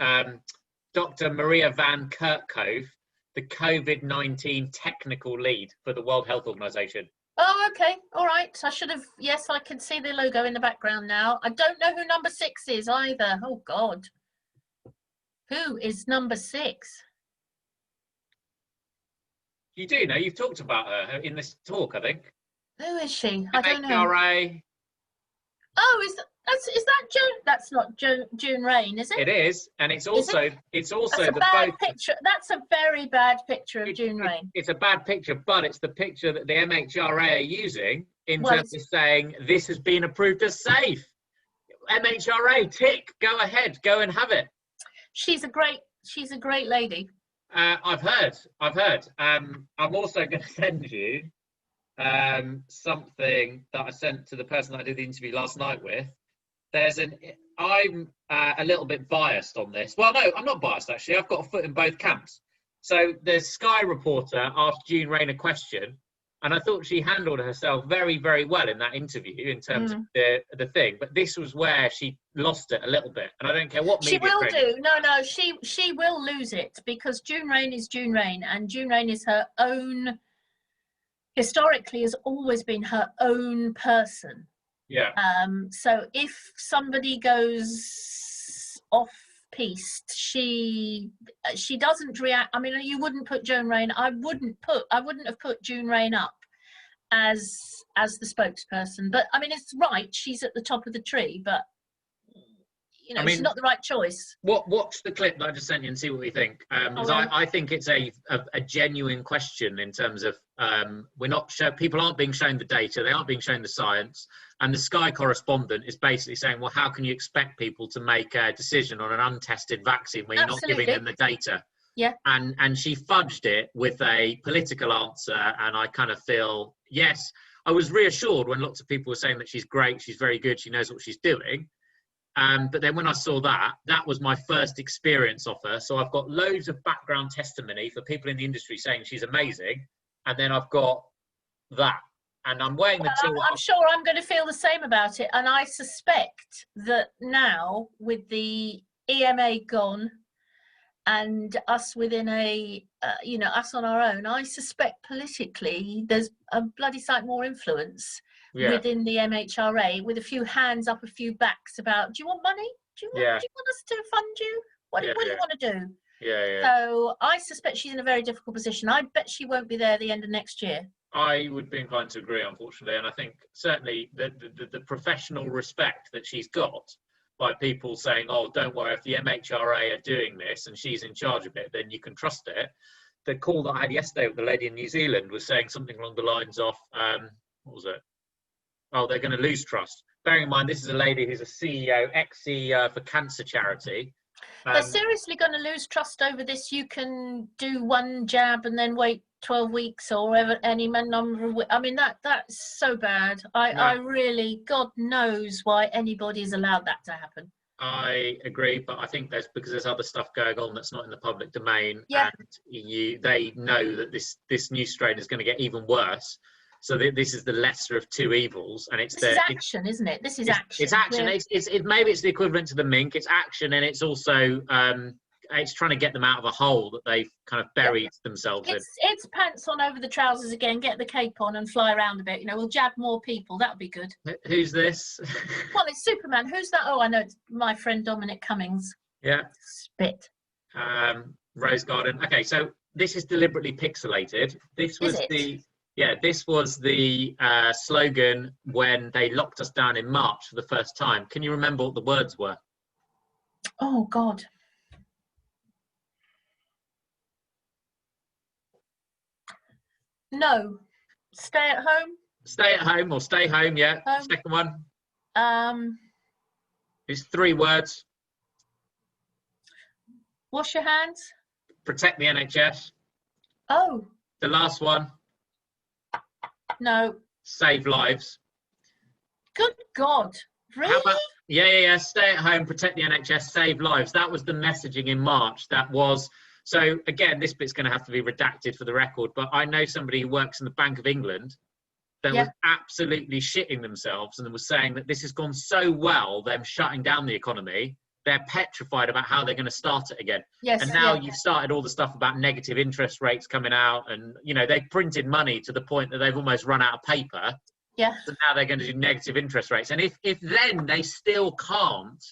Dr. Maria Van Kerkhove, the COVID-19 technical lead for the World Health Organization. Oh, okay. All right. I should have. Yes, I can see the logo in the background now. I don't know who number 6 is either. Oh, God. Who is number 6? You do know. You've talked about her in this talk, I think. Who is she? I don't know. MHRA. Oh, is that June? That's not June Rain, is it? It is, and it's also that's a bad picture. That's a very bad picture of June Rain. It's a bad picture, but it's the picture that the MHRA are using in terms of saying this has been approved as safe. MHRA, tick, go ahead, go and have it. She's a great lady. I've heard. I'm also going to send you something that I sent to the person that I did the interview last night with. There's I'm a little bit biased on this. Well, no, I'm not biased, actually. I've got a foot in both camps. So the Sky reporter asked June Rain a question, and I thought she handled herself very, very well in that interview in terms of the thing. But this was where she lost it a little bit. And I don't care what media She will training. do. No, she will lose it, because June Rain is June Rain, and June Rain is her own, historically has always been her own person. Yeah. So if somebody goes off piste, she doesn't react. I mean, you wouldn't put June Rain. I wouldn't have put June Rain up as the spokesperson. But I mean, it's right. She's at the top of the tree, but you know, I mean, she's not the right choice. Watch the clip that I just sent you and see what you think. I think it's a genuine question in terms of people aren't being shown the data, they aren't being shown the science, and the Sky correspondent is basically saying, well, how can you expect people to make a decision on an untested vaccine when you're not giving them the data? Yeah. And she fudged it with a political answer, and I kind of feel, yes, I was reassured when lots of people were saying that she's great, she's very good, she knows what she's doing. But then when I saw that was my first experience of her. So I've got loads of background testimony for people in the industry saying she's amazing. And then I've got that. And I'm weighing the two. I'm sure I'm going to feel the same about it. And I suspect that now, with the EMA gone and us within us on our own, I suspect politically there's a bloody sight more influence within the MHRA, with a few hands up, a few backs about, do you want money? Do you want us to fund you? What do you want to do? So I suspect she's in a very difficult position. I bet she won't be there at the end of next year. I would be inclined to agree, unfortunately. And I think certainly the professional respect that she's got by people saying, oh, don't worry, if the MHRA are doing this and she's in charge of it, then you can trust it. The call that I had yesterday with the lady in New Zealand was saying something along the lines of, what was it? Oh, they're going to lose trust. Bearing in mind, this is a lady who's a CEO, ex-CEO for cancer charity. They're seriously going to lose trust over this. You can do one jab and then wait 12 weeks or any number of weeks. I mean, that's so bad. I really, God knows why anybody's allowed that to happen. I agree, but I think because there's other stuff going on that's not in the public domain. Yeah. And they know that this new strain is going to get even worse. So this is the lesser of two evils, and it's action, isn't it? This is action. It's action. Yeah. Maybe it's the equivalent to the mink. It's action, and it's also it's trying to get them out of a hole that they've kind of buried themselves in. It's pants on over the trousers again. Get the cape on and fly around a bit. You know, we'll jab more people. That'd be good. Who's this? Well, it's Superman. Who's that? Oh, I know. It's my friend Dominic Cummings. Yeah. Spit. Rose Garden. Okay, so this is deliberately pixelated. This was the slogan when they locked us down in March for the first time. Can you remember what the words were? Oh, God. No. Stay at home? Stay at home or stay home, yeah. Home. Second one. It's 3 words. Wash your hands. Protect the NHS. Oh. The last one. No. Save lives. Good God. Really? Yeah. Stay at home, protect the NHS, save lives. That was the messaging in March. So again, this bit's going to have to be redacted for the record, but I know somebody who works in the Bank of England that was absolutely shitting themselves and was saying that this has gone so well, them shutting down the economy, they're petrified about how they're going to start it again. Yes, and now you've started all the stuff about negative interest rates coming out, and they've printed money to the point that they've almost run out of paper. Yeah. So now they're going to do negative interest rates, and if then they still can't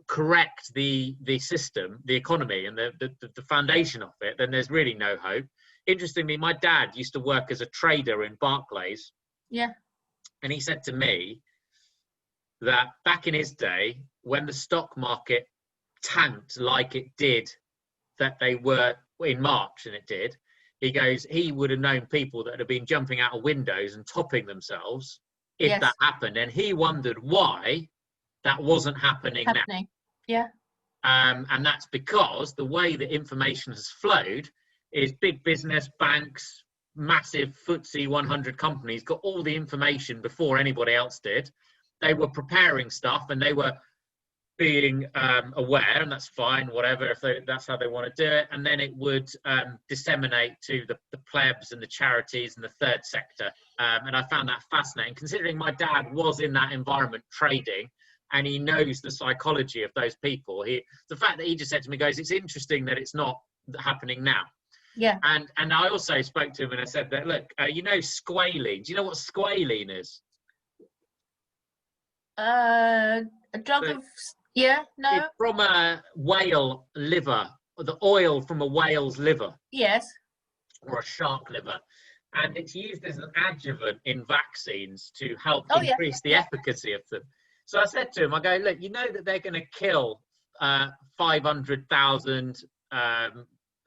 correct the system, the economy, and the foundation of it, then there's really no hope. Interestingly, my dad used to work as a trader in Barclays. Yeah. And he said to me that back in his day, when the stock market tanked like it did, that they were in March, and it did, he goes, he would have known people that had been jumping out of windows and topping themselves if that happened. And he wondered why that wasn't happening now. Yeah. And that's because the way that information has flowed is big business, banks, massive FTSE 100 companies got all the information before anybody else did. they were preparing stuff and they were being aware, and that's fine, whatever, if that's how they want to do it. And then it would disseminate to the plebs and the charities and the third sector. And I found that fascinating, considering my dad was in that environment trading, and he knows the psychology of those people. The fact that he just said to me, goes, it's interesting that it's not happening now. Yeah. And I also spoke to him and I said that, look, you know, squalene. Do you know what squalene is? A drug of, yeah, no. It's from a whale liver, or the oil from a whale's liver. Yes. Or a shark liver. And it's used as an adjuvant in vaccines to help increase the efficacy of them. So I said to him, I go, look, you know that they're going to kill 500,000, I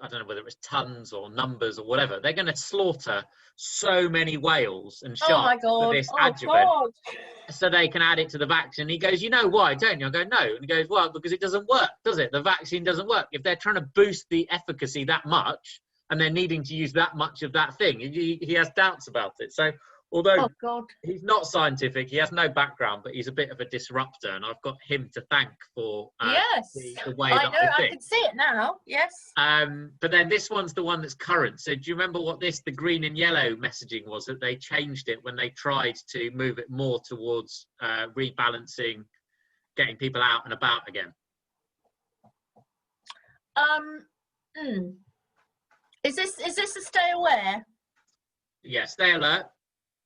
don't know whether it's tons or numbers or whatever. They're going to slaughter so many whales and sharks for this adjuvant so they can add it to the vaccine. He goes, you know why, don't you? I go, no. And he goes, well, because it doesn't work, does it? The vaccine doesn't work. If they're trying to boost the efficacy that much and they're needing to use that much of that thing, he has doubts about it. So although he's not scientific, he has no background, but he's a bit of a disruptor, and I've got him to thank for the way that I think. I can see it now, yes. But then this one's the one that's current. So do you remember what the green and yellow messaging was, that they changed it when they tried to move it more towards rebalancing, getting people out and about again? Is this a stay aware? Yeah, stay alert.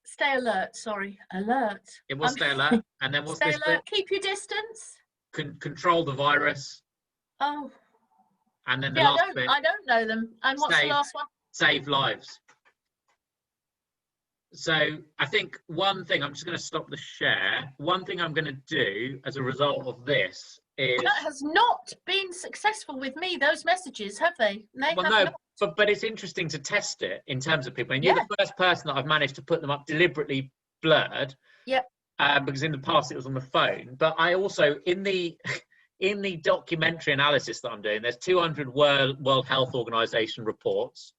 Stay alert, sorry. Alert. It was stay alert. And then what's stay this alert, bit? keep your distance. Control the virus. Oh. And then the last bit. I don't know them. And what's the last one? Save lives. So I think one thing, I'm just going to stop the share. One thing I'm going to do as a result of this is... That has not been successful with me, those messages, have they? But it's interesting to test it in terms of people. And you're the first person that I've managed to put them up deliberately blurred. Yeah. Because in the past it was on the phone. But I also, in the documentary analysis that I'm doing, there's 200 World Health Organization reports.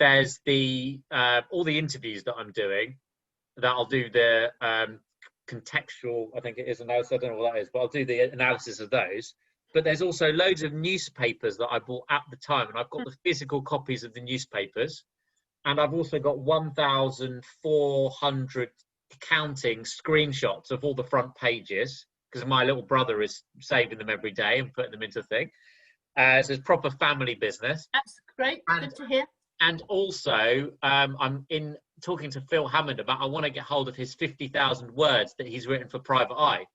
There's all the interviews that I'm doing, that I'll do the contextual, I think it is analysis, I don't know what that is, but I'll do the analysis of those. But there's also loads of newspapers that I bought at the time, and I've got the physical copies of the newspapers, and I've also got 1,400 counting screenshots of all the front pages, because my little brother is saving them every day and putting them into the thing. So it's proper family business. That's great. Good to hear. And also, I'm talking to Phil Hammond about, I want to get hold of his 50,000 words that he's written for Private Eye.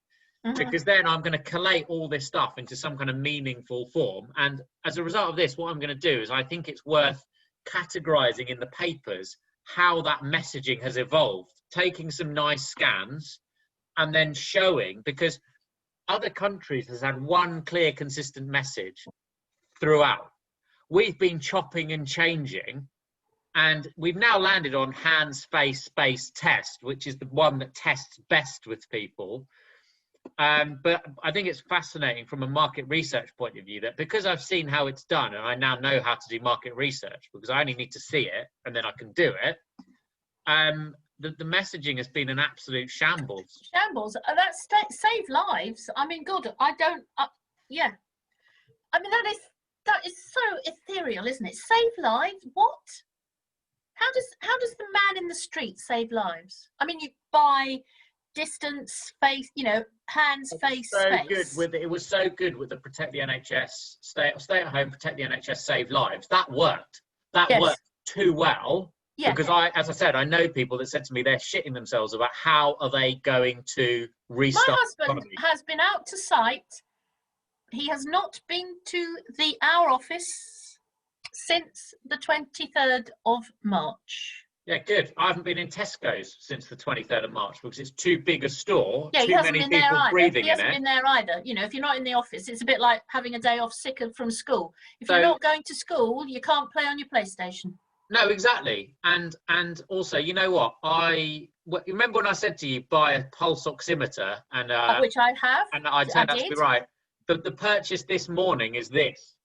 Because then I'm going to collate all this stuff into some kind of meaningful form. And as a result of this, what I'm going to do is, I think it's worth categorizing in the papers how that messaging has evolved, taking some nice scans and then showing, because other countries has had one clear, consistent message throughout. We've been chopping and changing, and we've now landed on hands, face, space, test, which is the one that tests best with people. But I think it's fascinating from a market research point of view, that because I've seen how it's done, and I now know how to do market research, because I only need to see it and then I can do it, the messaging has been an absolute shambles. That's save lives. I mean, God, I don't, yeah. I mean, that is so ethereal, isn't it? Save lives? What? How does the man in the street save lives? I mean, you buy distance, face, hands, face, space. It was so good with the protect the NHS, stay at home, protect the NHS, save lives. That worked. That worked too well. Yeah. Because as I said, I know people that said to me they're shitting themselves about how are they going to restart. My husband has been out to site. He has not been to our office since the 23rd of March. Yeah, good. I haven't been in Tesco's since the 23rd of March because it's too big a store. Yeah, too many people breathing in it. He hasn't been there either. If you're not in the office, it's a bit like having a day off sick from school. If you're not going to school, you can't play on your PlayStation. No, exactly. And also, you know what? Remember when I said to you, buy a pulse oximeter, and which I have, and I turned out to be right. The purchase this morning is this.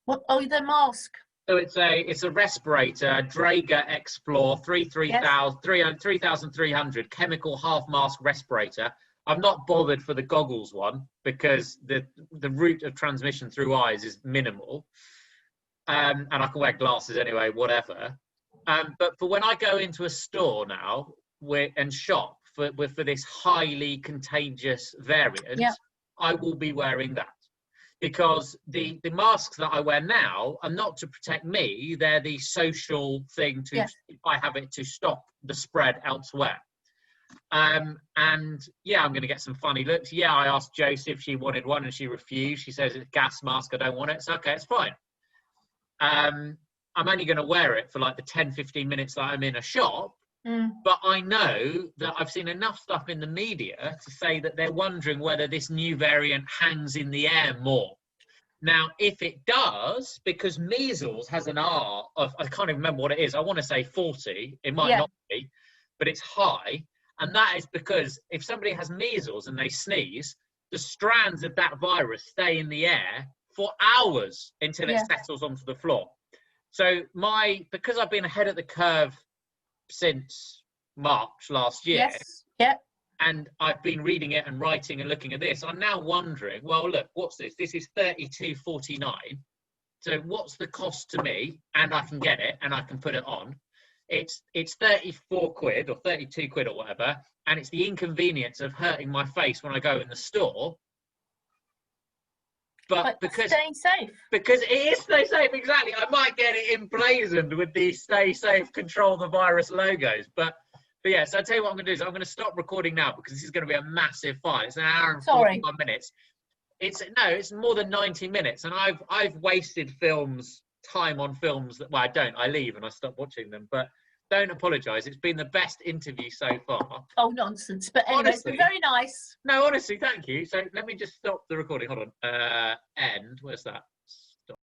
What? Oh, the mask. So it's a respirator, Draeger Explore 3300 chemical half mask respirator. I've not bothered for the goggles one because the route of transmission through eyes is minimal, and I can wear glasses anyway, whatever. But for when I go into a store now and shop for this highly contagious variant, I will be wearing that. Because the masks that I wear now are not to protect me, they're the social thing to, if I have it, to stop the spread elsewhere. And yeah, I'm going to get some funny looks. Yeah, I asked Josie if she wanted one and she refused. She says it's a gas mask, I don't want it. It's okay, it's fine. I'm only going to wear it for like the 10-15 minutes that I'm in a shop. But I know that I've seen enough stuff in the media to say that they're wondering whether this new variant hangs in the air more. Now, if it does, because measles has an R of, I can't even remember what it is. I want to say 40. It might not be, but it's high. And that is because if somebody has measles and they sneeze, the strands of that virus stay in the air for hours until it settles onto the floor. So because I've been ahead of the curve since March last year, and I've been reading it and writing and looking at this, I'm now wondering, well, look, what's this? This is $32.49. So what's the cost to me? And I can get it and I can put it on. It's 34 quid or 32 quid or whatever, and it's the inconvenience of hurting my face when I go in the store. But because staying safe. Because it is stay safe, exactly. I might get it emblazoned with the stay safe, control the virus logos. But yeah, so I'll tell you what I'm going to do is I'm going to stop recording now because this is going to be a massive file. It's an hour and 45 minutes. It's more than 90 minutes. And I've wasted time on films that, well, I leave and I stop watching them. But don't apologise. It's been the best interview so far. Oh, nonsense. But anyway, honestly, it's been very nice. No, honestly, thank you. So let me just stop the recording. Hold on. End. Where's that?